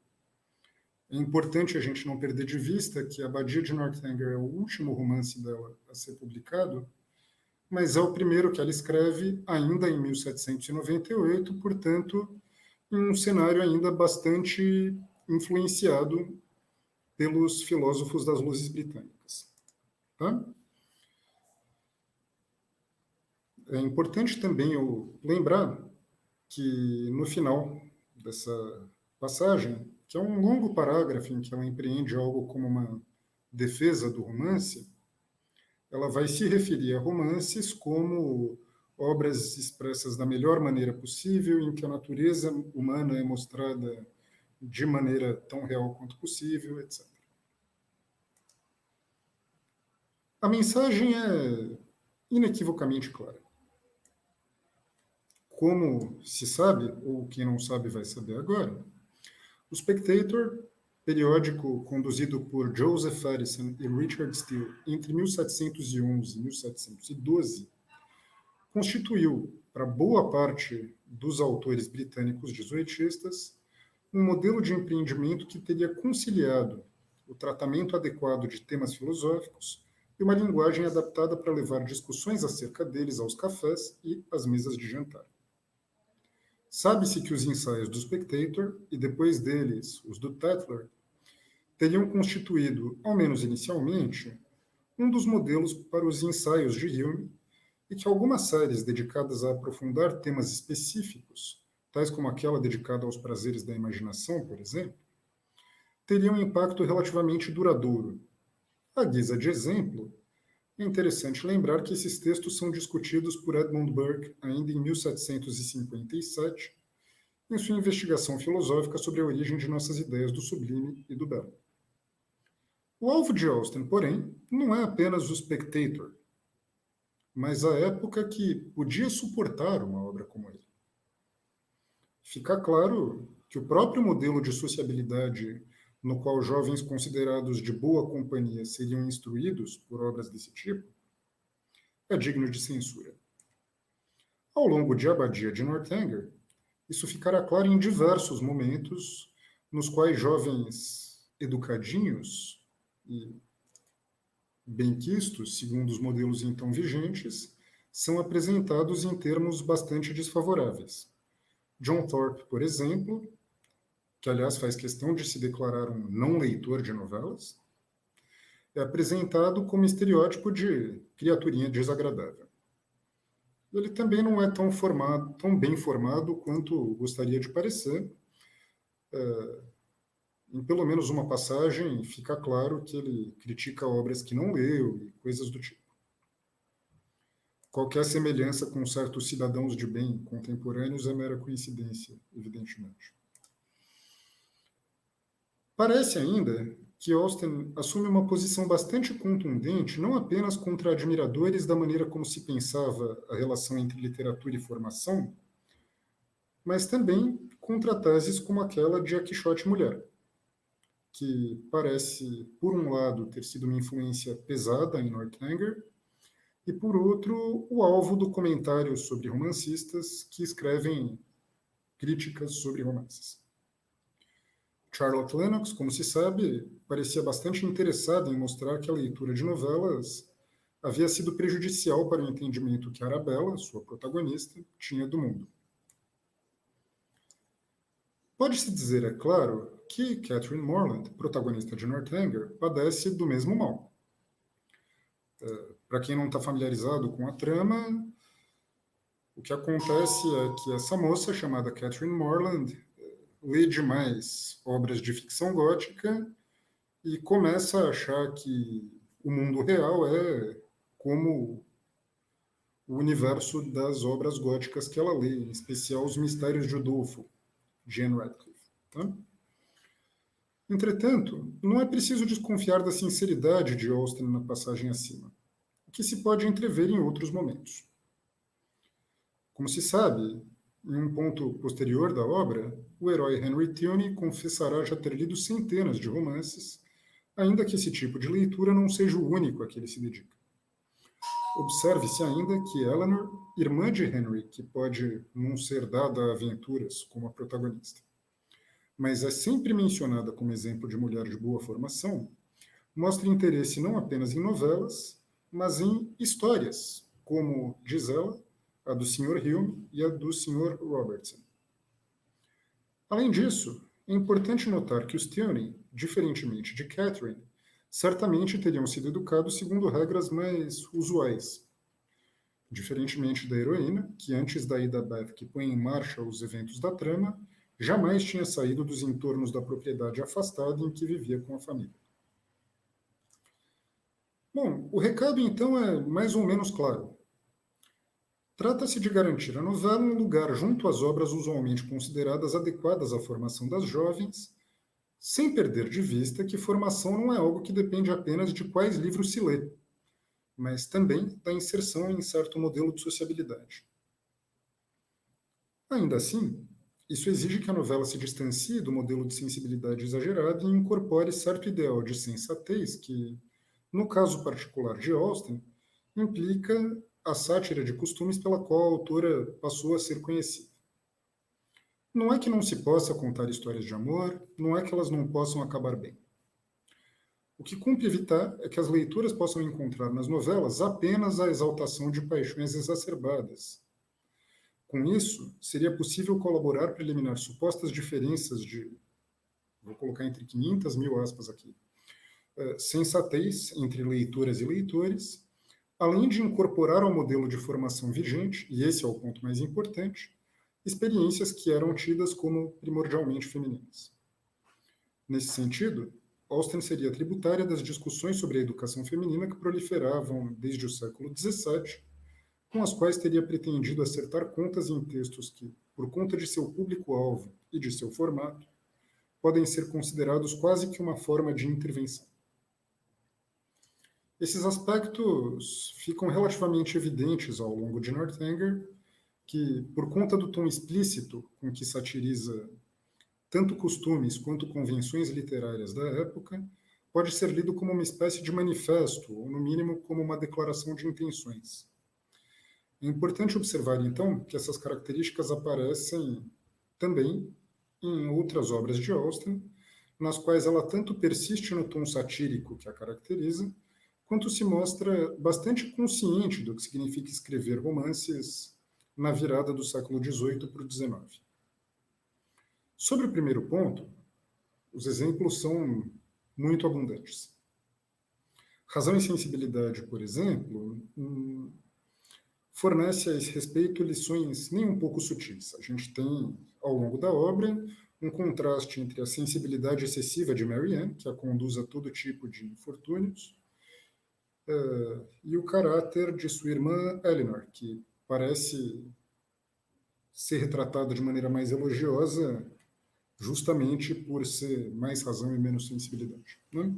Speaker 3: É importante a gente não perder de vista que A Abadia de Northanger é o último romance dela a ser publicado, mas é o primeiro que ela escreve ainda em 1798, portanto, em um cenário ainda bastante influenciado pelos filósofos das luzes britânicas. Tá? É importante também eu lembrar que no final dessa passagem, que é um longo parágrafo em que ela empreende algo como uma defesa do romance, ela vai se referir a romances como obras expressas da melhor maneira possível, em que a natureza humana é mostrada de maneira tão real quanto possível, etc. A mensagem é inequivocamente clara. Como se sabe, ou quem não sabe vai saber agora, o Spectator, periódico conduzido por Joseph Addison e Richard Steele entre 1711 e 1712, constituiu, para boa parte dos autores britânicos dezoitistas, um modelo de empreendimento que teria conciliado o tratamento adequado de temas filosóficos e uma linguagem adaptada para levar discussões acerca deles aos cafés e às mesas de jantar. Sabe-se que os ensaios do Spectator, e depois deles os do Tatler, teriam constituído, ao menos inicialmente, um dos modelos para os ensaios de Hume, e que algumas séries dedicadas a aprofundar temas específicos, tais como aquela dedicada aos prazeres da imaginação, por exemplo, teriam um impacto relativamente duradouro. À guisa de exemplo, é interessante lembrar que esses textos são discutidos por Edmund Burke ainda em 1757, em sua investigação filosófica sobre a origem de nossas ideias do sublime e do belo. O alvo de Austen, porém, não é apenas o Spectator, mas a época que podia suportar uma obra como ele. Fica claro que o próprio modelo de sociabilidade no qual jovens considerados de boa companhia seriam instruídos por obras desse tipo é digno de censura. Ao longo de A Abadia de Northanger, isso ficará claro em diversos momentos nos quais jovens educadinhos e benquistos, segundo os modelos então vigentes, são apresentados em termos bastante desfavoráveis. John Thorpe, por exemplo, que aliás faz questão de se declarar um não leitor de novelas, é apresentado como estereótipo de criaturinha desagradável. Ele também não é tão bem formado quanto gostaria de parecer. Em pelo menos uma passagem, fica claro que ele critica obras que não leu e coisas do tipo. Qualquer semelhança com certos cidadãos de bem contemporâneos é mera coincidência, evidentemente. Parece ainda que Austen assume uma posição bastante contundente, não apenas contra admiradores da maneira como se pensava a relação entre literatura e formação, mas também contra teses como aquela de A Quixote Mulher, que parece, por um lado, ter sido uma influência pesada em Northanger, e, por outro, o alvo do comentário sobre romancistas que escrevem críticas sobre romances. Charlotte Lennox, como se sabe, parecia bastante interessada em mostrar que a leitura de novelas havia sido prejudicial para o entendimento que Arabella, sua protagonista, tinha do mundo. Pode-se dizer, é claro, que Catherine Morland, protagonista de Northanger, padece do mesmo mal. Para quem não está familiarizado com a trama, o que acontece é que essa moça, chamada Catherine Morland, lê demais obras de ficção gótica e começa a achar que o mundo real é como o universo das obras góticas que ela lê, em especial Os Mistérios de Udolpho, de Anne Radcliffe. Tá? Entretanto, não é preciso desconfiar da sinceridade de Austen na passagem acima, o que se pode entrever em outros momentos. Como se sabe, Em um ponto posterior da obra, o herói Henry Tilney confessará já ter lido centenas de romances, ainda que esse tipo de leitura não seja o único a que ele se dedica. Observe-se ainda que Eleanor, irmã de Henry, que pode não ser dada a aventuras como a protagonista, mas é sempre mencionada como exemplo de mulher de boa formação, mostra interesse não apenas em novelas, mas em histórias, como, diz ela, a do Sr. Hume e a do Sr. Robertson. Além disso, é importante notar que os Tilney, diferentemente de Catherine, certamente teriam sido educados segundo regras mais usuais. Diferentemente da heroína, que antes da ida Beth que põe em marcha os eventos da trama, jamais tinha saído dos entornos da propriedade afastada em que vivia com a família. Bom, o recado então é mais ou menos claro. Trata-se de garantir à novela um lugar junto às obras usualmente consideradas adequadas à formação das jovens, sem perder de vista que formação não é algo que depende apenas de quais livros se lê, mas também da inserção em certo modelo de sociabilidade. Ainda assim, isso exige que a novela se distancie do modelo de sensibilidade exagerada e incorpore certo ideal de sensatez que, no caso particular de Austen, implica a sátira de costumes pela qual a autora passou a ser conhecida. Não é que não se possa contar histórias de amor, não é que elas não possam acabar bem. O que cumpre evitar é que as leituras possam encontrar nas novelas apenas a exaltação de paixões exacerbadas. Com isso, seria possível colaborar para eliminar supostas diferenças de, vou colocar entre 500 mil aspas aqui, sensatez entre leitoras e leitores, além de incorporar ao modelo de formação vigente, e esse é o ponto mais importante, experiências que eram tidas como primordialmente femininas. Nesse sentido, Austen seria tributária das discussões sobre a educação feminina que proliferavam desde o século XVII, com as quais teria pretendido acertar contas em textos que, por conta de seu público-alvo e de seu formato, podem ser considerados quase que uma forma de intervenção. Esses aspectos ficam relativamente evidentes ao longo de Northanger, que, por conta do tom explícito com que satiriza tanto costumes quanto convenções literárias da época, pode ser lido como uma espécie de manifesto, ou, no mínimo, como uma declaração de intenções. É importante observar, então, que essas características aparecem também em outras obras de Austen, nas quais ela tanto persiste no tom satírico que a caracteriza, quanto se mostra bastante consciente do que significa escrever romances na virada do século XVIII para o XIX. Sobre o primeiro ponto, os exemplos são muito abundantes. Razão e Sensibilidade, por exemplo, fornece a esse respeito lições nem um pouco sutis. A gente tem, ao longo da obra, um contraste entre a sensibilidade excessiva de Marianne, que a conduz a todo tipo de infortúnios, e o caráter de sua irmã Eleanor, que parece ser retratada de maneira mais elogiosa justamente por ser mais razão e menos sensibilidade. Né?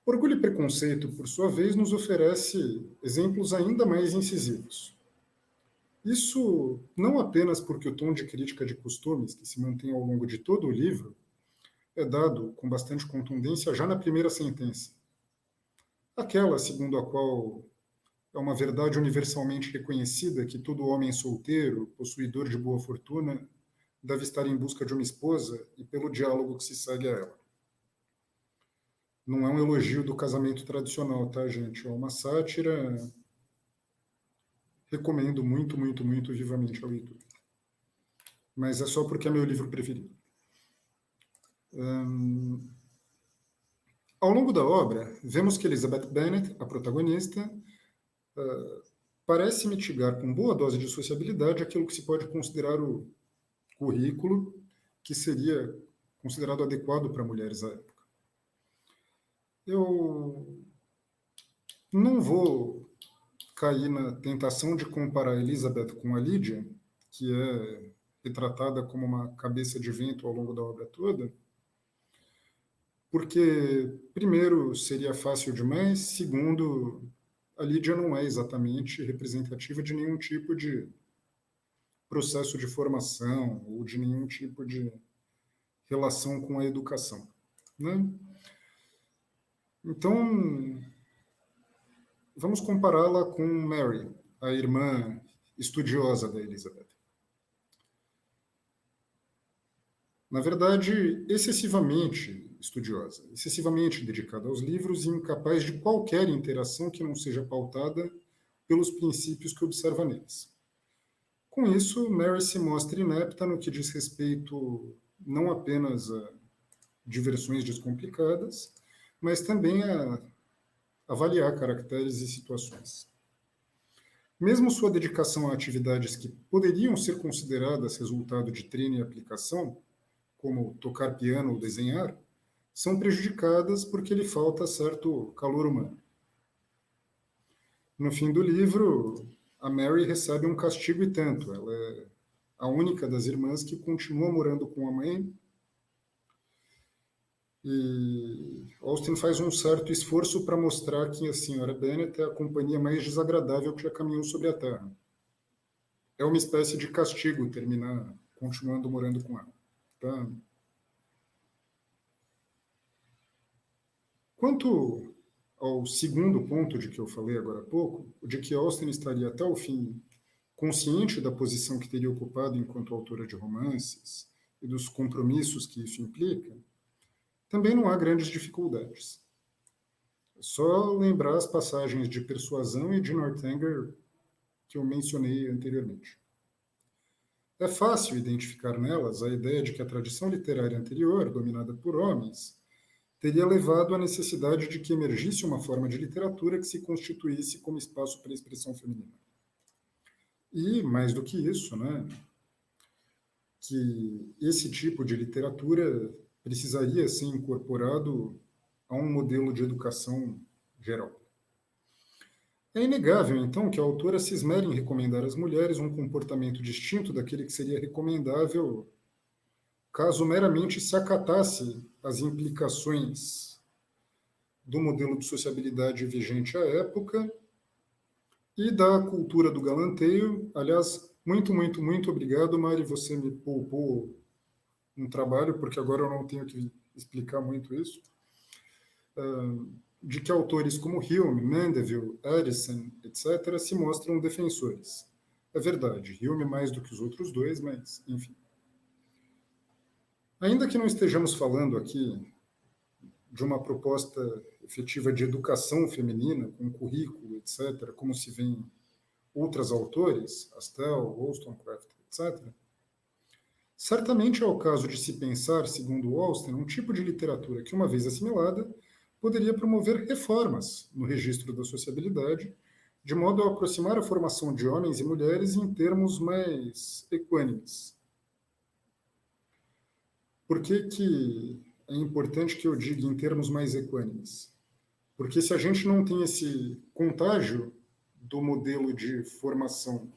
Speaker 3: Orgulho e Preconceito, por sua vez, nos oferece exemplos ainda mais incisivos. Isso não apenas porque o tom de crítica de costumes, que se mantém ao longo de todo o livro, é dado com bastante contundência já na primeira sentença. Aquela segundo a qual é uma verdade universalmente reconhecida que todo homem solteiro, possuidor de boa fortuna, deve estar em busca de uma esposa e pelo diálogo que se segue a ela. Não é um elogio do casamento tradicional, tá, gente? É uma sátira. Recomendo muito, muito, muito vivamente a leitura. Mas é só porque é meu livro preferido. Ao longo da obra, vemos que Elizabeth Bennet, a protagonista, parece mitigar com boa dose de sociabilidade aquilo que se pode considerar o currículo que seria considerado adequado para mulheres à época. Eu não vou cair na tentação de comparar Elizabeth com a Lídia, que é retratada como uma cabeça de vento ao longo da obra toda, porque, primeiro, seria fácil demais, segundo, a Lídia não é exatamente representativa de nenhum tipo de processo de formação ou de nenhum tipo de relação com a educação, né? Então, vamos compará-la com Mary, a irmã estudiosa da Elizabeth. Na verdade, excessivamente estudiosa, excessivamente dedicada aos livros e incapaz de qualquer interação que não seja pautada pelos princípios que observa neles. Com isso, Mary se mostra inepta no que diz respeito não apenas a diversões descomplicadas, mas também a avaliar caracteres e situações. Mesmo sua dedicação a atividades que poderiam ser consideradas resultado de treino e aplicação, como tocar piano ou desenhar, são prejudicadas porque lhe falta certo calor humano. No fim do livro, a Mary recebe um castigo e tanto. Ela é a única das irmãs que continua morando com a mãe. E Austen faz um certo esforço para mostrar que a senhora Bennet é a companhia mais desagradável que já caminhou sobre a Terra. É uma espécie de castigo terminar continuando morando com ela. Tá? Quanto ao segundo ponto de que eu falei agora há pouco, o de que Austen estaria até o fim consciente da posição que teria ocupado enquanto autora de romances e dos compromissos que isso implica, também não há grandes dificuldades. É só lembrar as passagens de Persuasão e de Northanger que eu mencionei anteriormente. É fácil identificar nelas a ideia de que a tradição literária anterior, dominada por homens, teria levado à necessidade de que emergisse uma forma de literatura que se constituísse como espaço para a expressão feminina. E, mais do que isso, né, que esse tipo de literatura precisaria ser incorporado a um modelo de educação geral. É inegável, então, que a autora se esmere em recomendar às mulheres um comportamento distinto daquele que seria recomendável caso meramente se acatasse as implicações do modelo de sociabilidade vigente à época e da cultura do galanteio. Aliás, muito obrigado, Mari, você me poupou um trabalho, porque agora eu não tenho que explicar muito isso, de que autores como Hume, Mandeville, Addison, etc., se mostram defensores. É verdade, Hume mais do que os outros dois, mas, enfim. Ainda que não estejamos falando aqui de uma proposta efetiva de educação feminina, com currículo, etc., como se vê em outros autores, Astel, Wollstonecraft, etc., certamente é o caso de se pensar, segundo Austen, um tipo de literatura que, uma vez assimilada, poderia promover reformas no registro da sociabilidade, de modo a aproximar a formação de homens e mulheres em termos mais equânimes. Por que é importante que eu diga em termos mais equânimes? Porque se a gente não tem esse contágio do modelo de formação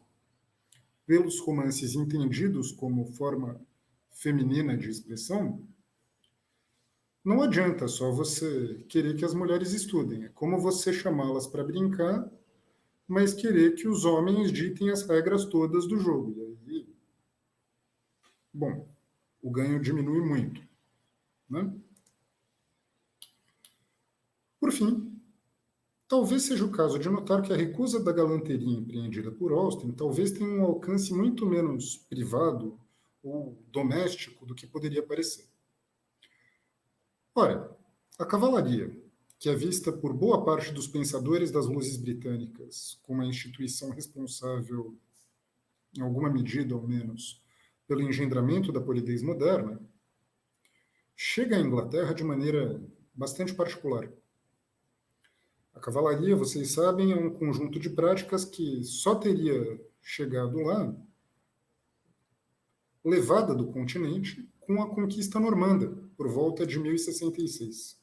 Speaker 3: pelos romances entendidos como forma feminina de expressão, não adianta só você querer que as mulheres estudem. É como você chamá-las para brincar, mas querer que os homens ditem as regras todas do jogo. E aí, bom, o ganho diminui muito, né? Por fim, talvez seja o caso de notar que a recusa da galanteria empreendida por Austen talvez tenha um alcance muito menos privado ou doméstico do que poderia parecer. Ora, a cavalaria, que é vista por boa parte dos pensadores das luzes britânicas como a instituição responsável, em alguma medida ao menos, pelo engendramento da polidez moderna, chega à Inglaterra de maneira bastante particular. A cavalaria, vocês sabem, é um conjunto de práticas que só teria chegado lá, levada do continente, com a conquista normanda, por volta de 1066.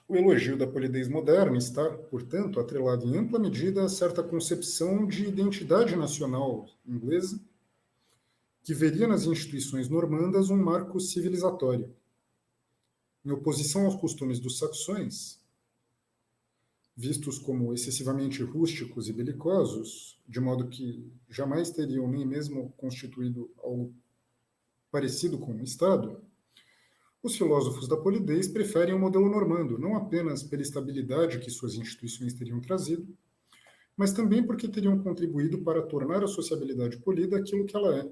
Speaker 3: O elogio da polidez moderna está, portanto, atrelado em ampla medida a certa concepção de identidade nacional inglesa, que veria nas instituições normandas um marco civilizatório. Em oposição aos costumes dos saxões, vistos como excessivamente rústicos e belicosos, de modo que jamais teriam nem mesmo constituído algo parecido com um Estado, os filósofos da polidez preferem o modelo normando, não apenas pela estabilidade que suas instituições teriam trazido, mas também porque teriam contribuído para tornar a sociabilidade polida aquilo que ela é,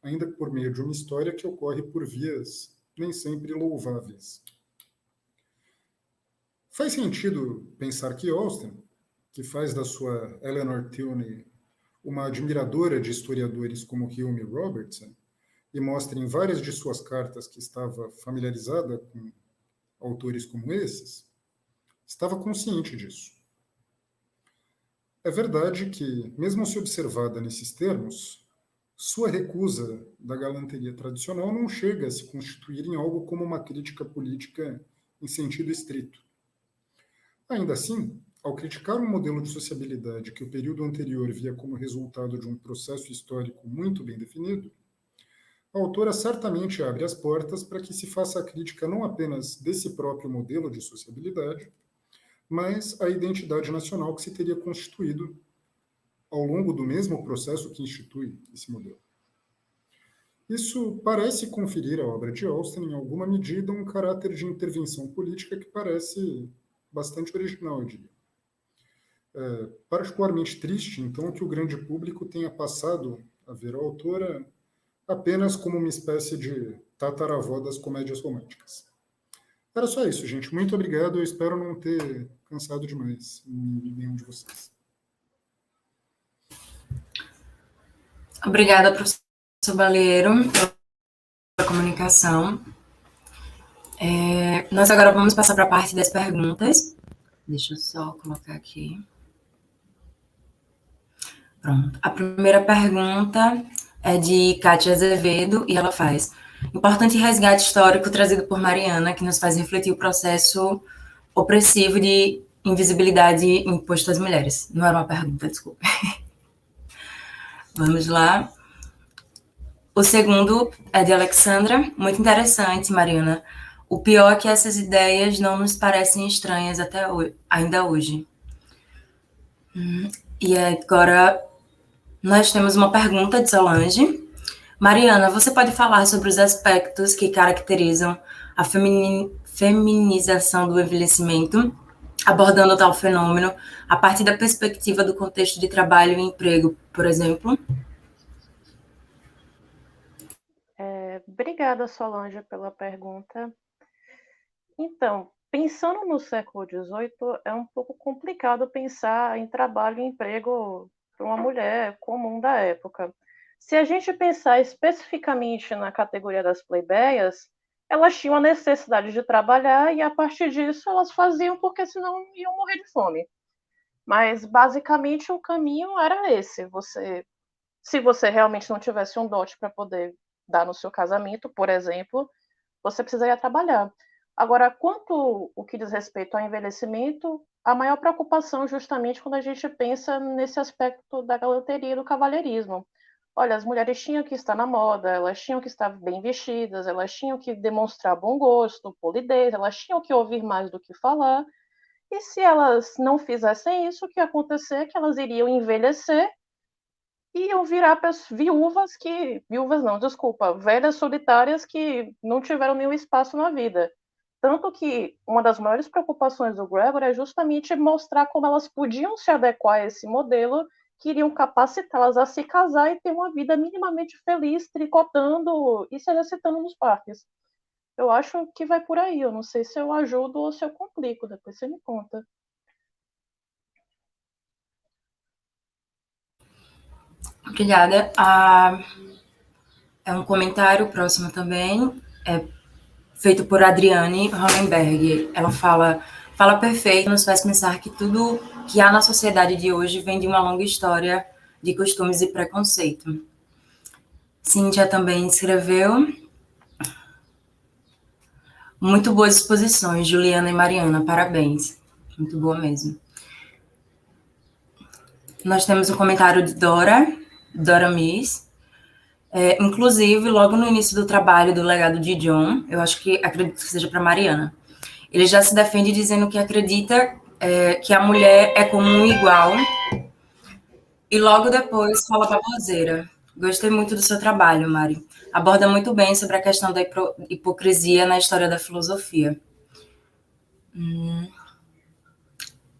Speaker 3: ainda por meio de uma história que ocorre por vias nem sempre louváveis. Faz sentido pensar que Austen, que faz da sua Eleanor Tilney uma admiradora de historiadores como Hume Robertson, e mostra em várias de suas cartas que estava familiarizada com autores como esses, estava consciente disso. É verdade que, mesmo se observada nesses termos, sua recusa da galanteria tradicional não chega a se constituir em algo como uma crítica política em sentido estrito. Ainda assim, ao criticar um modelo de sociabilidade que o período anterior via como resultado de um processo histórico muito bem definido, a autora certamente abre as portas para que se faça a crítica não apenas desse próprio modelo de sociabilidade, mas a identidade nacional que se teria constituído ao longo do mesmo processo que institui esse modelo. Isso parece conferir à obra de Austen, em alguma medida, um caráter de intervenção política que parece bastante original, eu diria. É particularmente triste, então, que o grande público tenha passado a ver a autora apenas como uma espécie de tataravó das comédias românticas. Era só isso, gente. Muito obrigado. Eu espero não ter cansado demais nenhum de vocês.
Speaker 1: Obrigada, professor Balieiro, pela comunicação. Nós agora vamos passar para a parte das perguntas. Deixa eu só colocar aqui. Pronto. A primeira pergunta é de Kátia Azevedo e ela faz: importante resgate histórico trazido por Mariana, que nos faz refletir o processo opressivo de invisibilidade imposto às mulheres. Não era uma pergunta, desculpa. Vamos lá. O segundo é de Alexandra. Muito interessante, Mariana. O pior é que essas ideias não nos parecem estranhas ainda hoje. E agora nós temos uma pergunta de Solange. Mariana, você pode falar sobre os aspectos que caracterizam a feminização do envelhecimento, abordando tal fenômeno a partir da perspectiva do contexto de trabalho e emprego, por exemplo?
Speaker 2: Obrigada, Solange, pela pergunta. Então, pensando no século XVIII, é um pouco complicado pensar em trabalho e emprego para uma mulher comum da época. Se a gente pensar especificamente na categoria das plebeias, elas tinham a necessidade de trabalhar e, a partir disso, elas faziam porque senão iam morrer de fome. Mas, basicamente, o caminho era esse. Se você realmente não tivesse um dote para poder dar no seu casamento, por exemplo, você precisaria trabalhar. Agora, quanto o que diz respeito ao envelhecimento, a maior preocupação justamente quando a gente pensa nesse aspecto da galanteria e do cavalheirismo. Olha, as mulheres tinham que estar na moda, elas tinham que estar bem vestidas, elas tinham que demonstrar bom gosto, polidez, elas tinham que ouvir mais do que falar. E se elas não fizessem isso, o que ia acontecer é que elas iriam envelhecer e iam virar velhas solitárias que não tiveram nenhum espaço na vida. Tanto que uma das maiores preocupações do Gregor é justamente mostrar como elas podiam se adequar a esse modelo, que iriam capacitá-las a se casar e ter uma vida minimamente feliz, tricotando e se exercitando nos parques. Eu acho que vai por aí. Eu não sei se eu ajudo ou se eu complico. Depois você me conta.
Speaker 1: Obrigada. É um comentário próximo também. Feito por Adriane Hollenberg. Ela fala perfeito, nos faz pensar que tudo que há na sociedade de hoje vem de uma longa história de costumes e preconceito. Cíntia também escreveu: muito boas exposições, Juliana e Mariana, parabéns. Muito boa mesmo. Nós temos um comentário de Dora Miss. Inclusive, logo no início do trabalho do legado de John, acredito que seja para Mariana, ele já se defende dizendo que acredita que a mulher é como um igual, e logo depois fala baboseira. Gostei muito do seu trabalho, Mari. Aborda muito bem sobre a questão da hipocrisia na história da filosofia.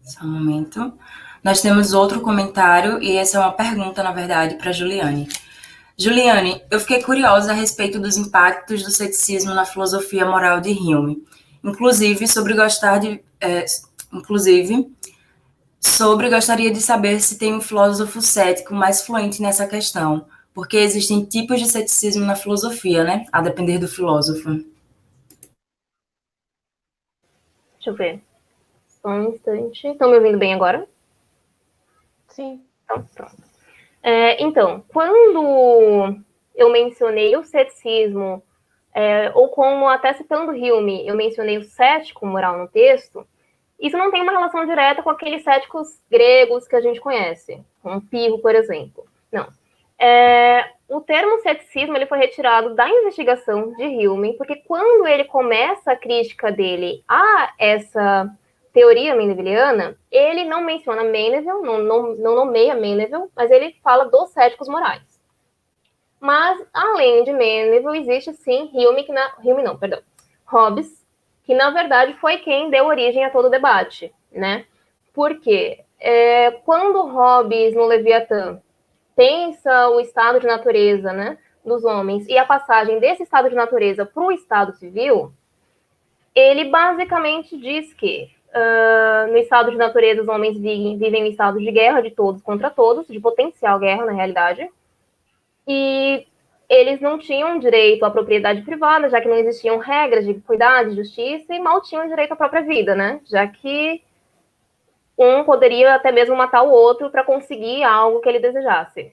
Speaker 1: Só um momento. Nós temos outro comentário, e essa é uma pergunta, na verdade, para Juliane. Juliane, eu fiquei curiosa a respeito dos impactos do ceticismo na filosofia moral de Hume, inclusive gostaria de saber se tem um filósofo cético mais fluente nessa questão, porque existem tipos de ceticismo na filosofia, né? A depender do filósofo.
Speaker 4: Deixa eu ver. Só um instante. Estão me ouvindo bem agora?
Speaker 2: Sim.
Speaker 4: Então, pronto. Então, quando eu mencionei o ceticismo, ou como até citando Hume, eu mencionei o cético moral no texto, isso não tem uma relação direta com aqueles céticos gregos que a gente conhece, como Pirro, por exemplo. Não. O termo ceticismo ele foi retirado da investigação de Hume, porque quando ele começa a crítica dele a essa teoria mendeliana, ele não menciona Mendel, não nomeia Mendel, mas ele fala dos céticos morais. Mas, além de Mendel, existe sim Hobbes, que na verdade foi quem deu origem a todo o debate, né? Porque quando Hobbes, no Leviatã, pensa o estado de natureza, né, dos homens e a passagem desse estado de natureza para o estado civil, ele basicamente diz que no estado de natureza os homens vivem em estado de guerra de todos contra todos, de potencial guerra na realidade, e eles não tinham direito à propriedade privada, já que não existiam regras de equidade, justiça, e mal tinham direito à própria vida, né, já que um poderia até mesmo matar o outro para conseguir algo que ele desejasse.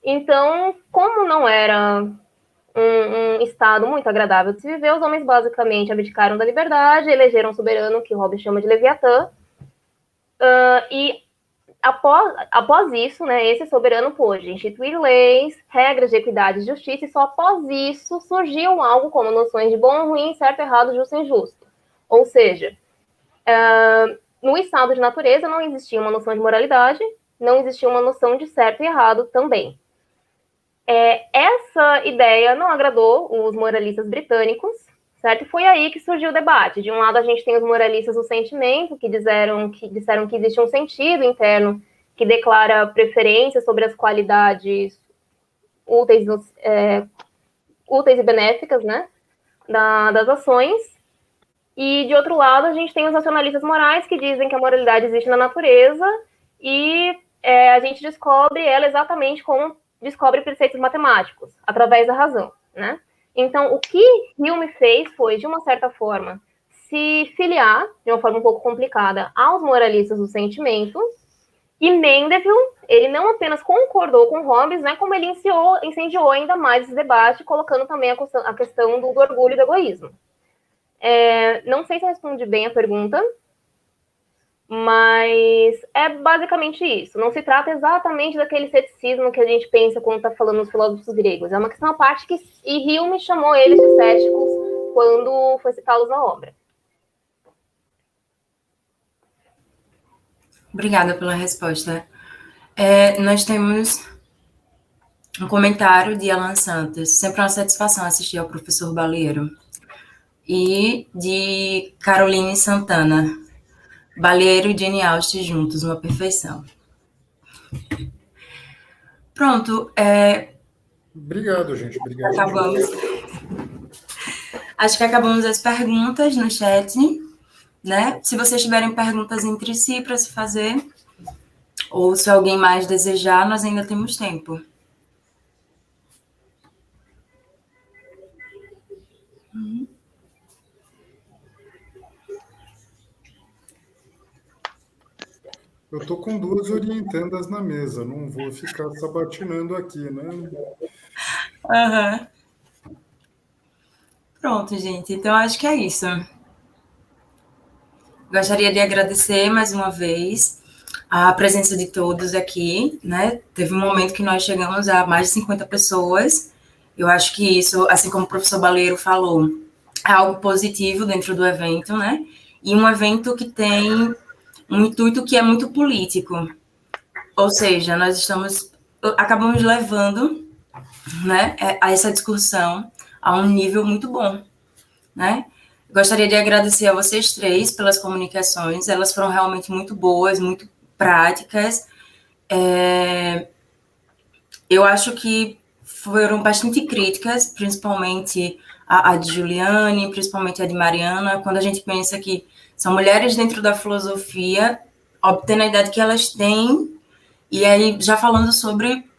Speaker 4: Então, como não era um estado muito agradável de se viver, os homens basicamente abdicaram da liberdade, elegeram um soberano, que Hobbes chama de Leviatã, e após isso, né, esse soberano pôde instituir leis, regras de equidade e justiça, e só após isso surgiu algo como noções de bom, ruim, certo, errado, justo e injusto. Ou seja, no estado de natureza não existia uma noção de moralidade, não existia uma noção de certo e errado também. Essa ideia não agradou os moralistas britânicos, certo? E foi aí que surgiu o debate. De um lado, a gente tem os moralistas do sentimento, que disseram que existe um sentido interno que declara preferência sobre as qualidades úteis e benéficas, né, das ações. E, de outro lado, a gente tem os racionalistas morais, que dizem que a moralidade existe na natureza e a gente descobre ela exatamente como descobre preceitos matemáticos, através da razão, né? Então, o que Hume fez foi, de uma certa forma, se filiar, de uma forma um pouco complicada, aos moralistas do sentimento, e Mendel, ele não apenas concordou com Hobbes, né, como ele incendiou ainda mais esse debate, colocando também a questão do orgulho e do egoísmo. Não sei se eu respondi bem a pergunta, mas é basicamente isso. Não se trata exatamente daquele ceticismo que a gente pensa quando está falando dos filósofos gregos. É uma questão à parte e Hume chamou eles de céticos quando foi citá-los na obra.
Speaker 1: Obrigada pela resposta. Nós temos um comentário de Alan Santos. Sempre uma satisfação assistir ao professor Baleiro. E de Caroline Santana. Baleiro e Jane Austen juntos, uma perfeição. Pronto.
Speaker 3: Obrigado, gente. Obrigado.
Speaker 1: Acabamos. Acho que acabamos as perguntas no chat, né? Se vocês tiverem perguntas entre si para se fazer, ou se alguém mais desejar, nós ainda temos tempo.
Speaker 3: Eu estou com 2 orientandas na mesa, não vou ficar sabatinando aqui, né?
Speaker 1: Uhum. Pronto, gente. Então, acho que é isso. Gostaria de agradecer mais uma vez a presença de todos aqui, né? Teve um momento que nós chegamos a mais de 50 pessoas. Eu acho que isso, assim como o professor Baleiro falou, é algo positivo dentro do evento, né? e um evento que tem um intuito que é muito político. Ou seja, acabamos levando, né, a essa discussão a um nível muito bom, né? Gostaria de agradecer a vocês três pelas comunicações, elas foram realmente muito boas, muito práticas. Eu acho que foram bastante críticas, principalmente a de Juliane, principalmente a de Mariana, quando a gente pensa que são mulheres dentro da filosofia, obtendo a idade que elas têm, e aí já falando sobre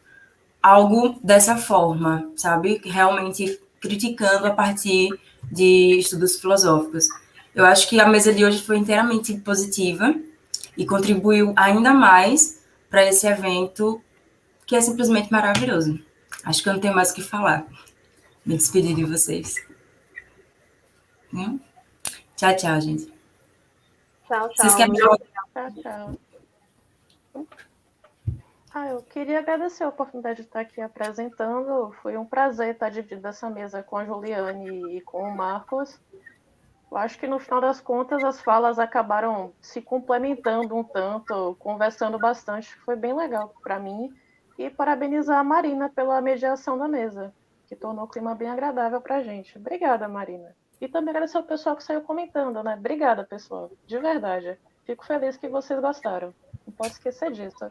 Speaker 1: algo dessa forma, sabe? Realmente criticando a partir de estudos filosóficos. Eu acho que a mesa de hoje foi inteiramente positiva e contribuiu ainda mais para esse evento que é simplesmente maravilhoso. Acho que eu não tenho mais o que falar. Me despedir de vocês. Tchau, tchau, gente.
Speaker 4: Tchau,
Speaker 1: Vocês
Speaker 4: tchau.
Speaker 1: querem falar?
Speaker 2: Tchau, tchau. Eu queria agradecer a oportunidade de estar aqui apresentando. Foi um prazer estar dividindo essa mesa com a Juliane e com o Marcos. Eu acho que, no final das contas, as falas acabaram se complementando um tanto, conversando bastante. Foi bem legal para mim. E parabenizar a Marina pela mediação da mesa, que tornou o clima bem agradável para a gente. Obrigada, Marina. E também agradecer ao pessoal que saiu comentando, né? Obrigada, pessoal. De verdade. Fico feliz que vocês gostaram. Não posso esquecer disso.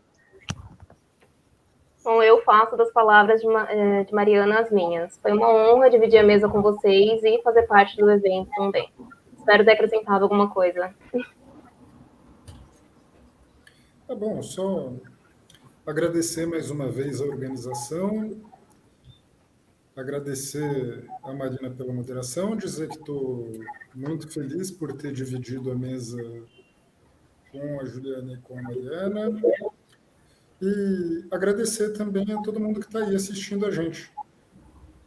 Speaker 4: Bom, eu faço das palavras de Mariana as minhas. Foi uma honra dividir a mesa com vocês e fazer parte do evento também. Espero ter acrescentado alguma coisa.
Speaker 3: Tá bom, só agradecer mais uma vez a organização, agradecer a Marina pela moderação, dizer que estou muito feliz por ter dividido a mesa com a Juliana e com a Mariana, e agradecer também a todo mundo que está aí assistindo a gente.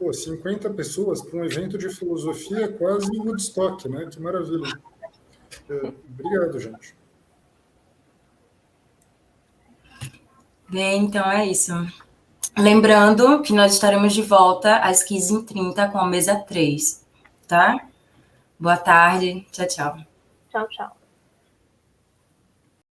Speaker 3: 50 pessoas para um evento de filosofia é quase Woodstock, né? Que maravilha. Obrigado, gente.
Speaker 1: Bem, então é isso. Lembrando que nós estaremos de volta às 15h30 com a mesa 3, tá? Boa tarde. Tchau, tchau.
Speaker 4: Tchau, tchau.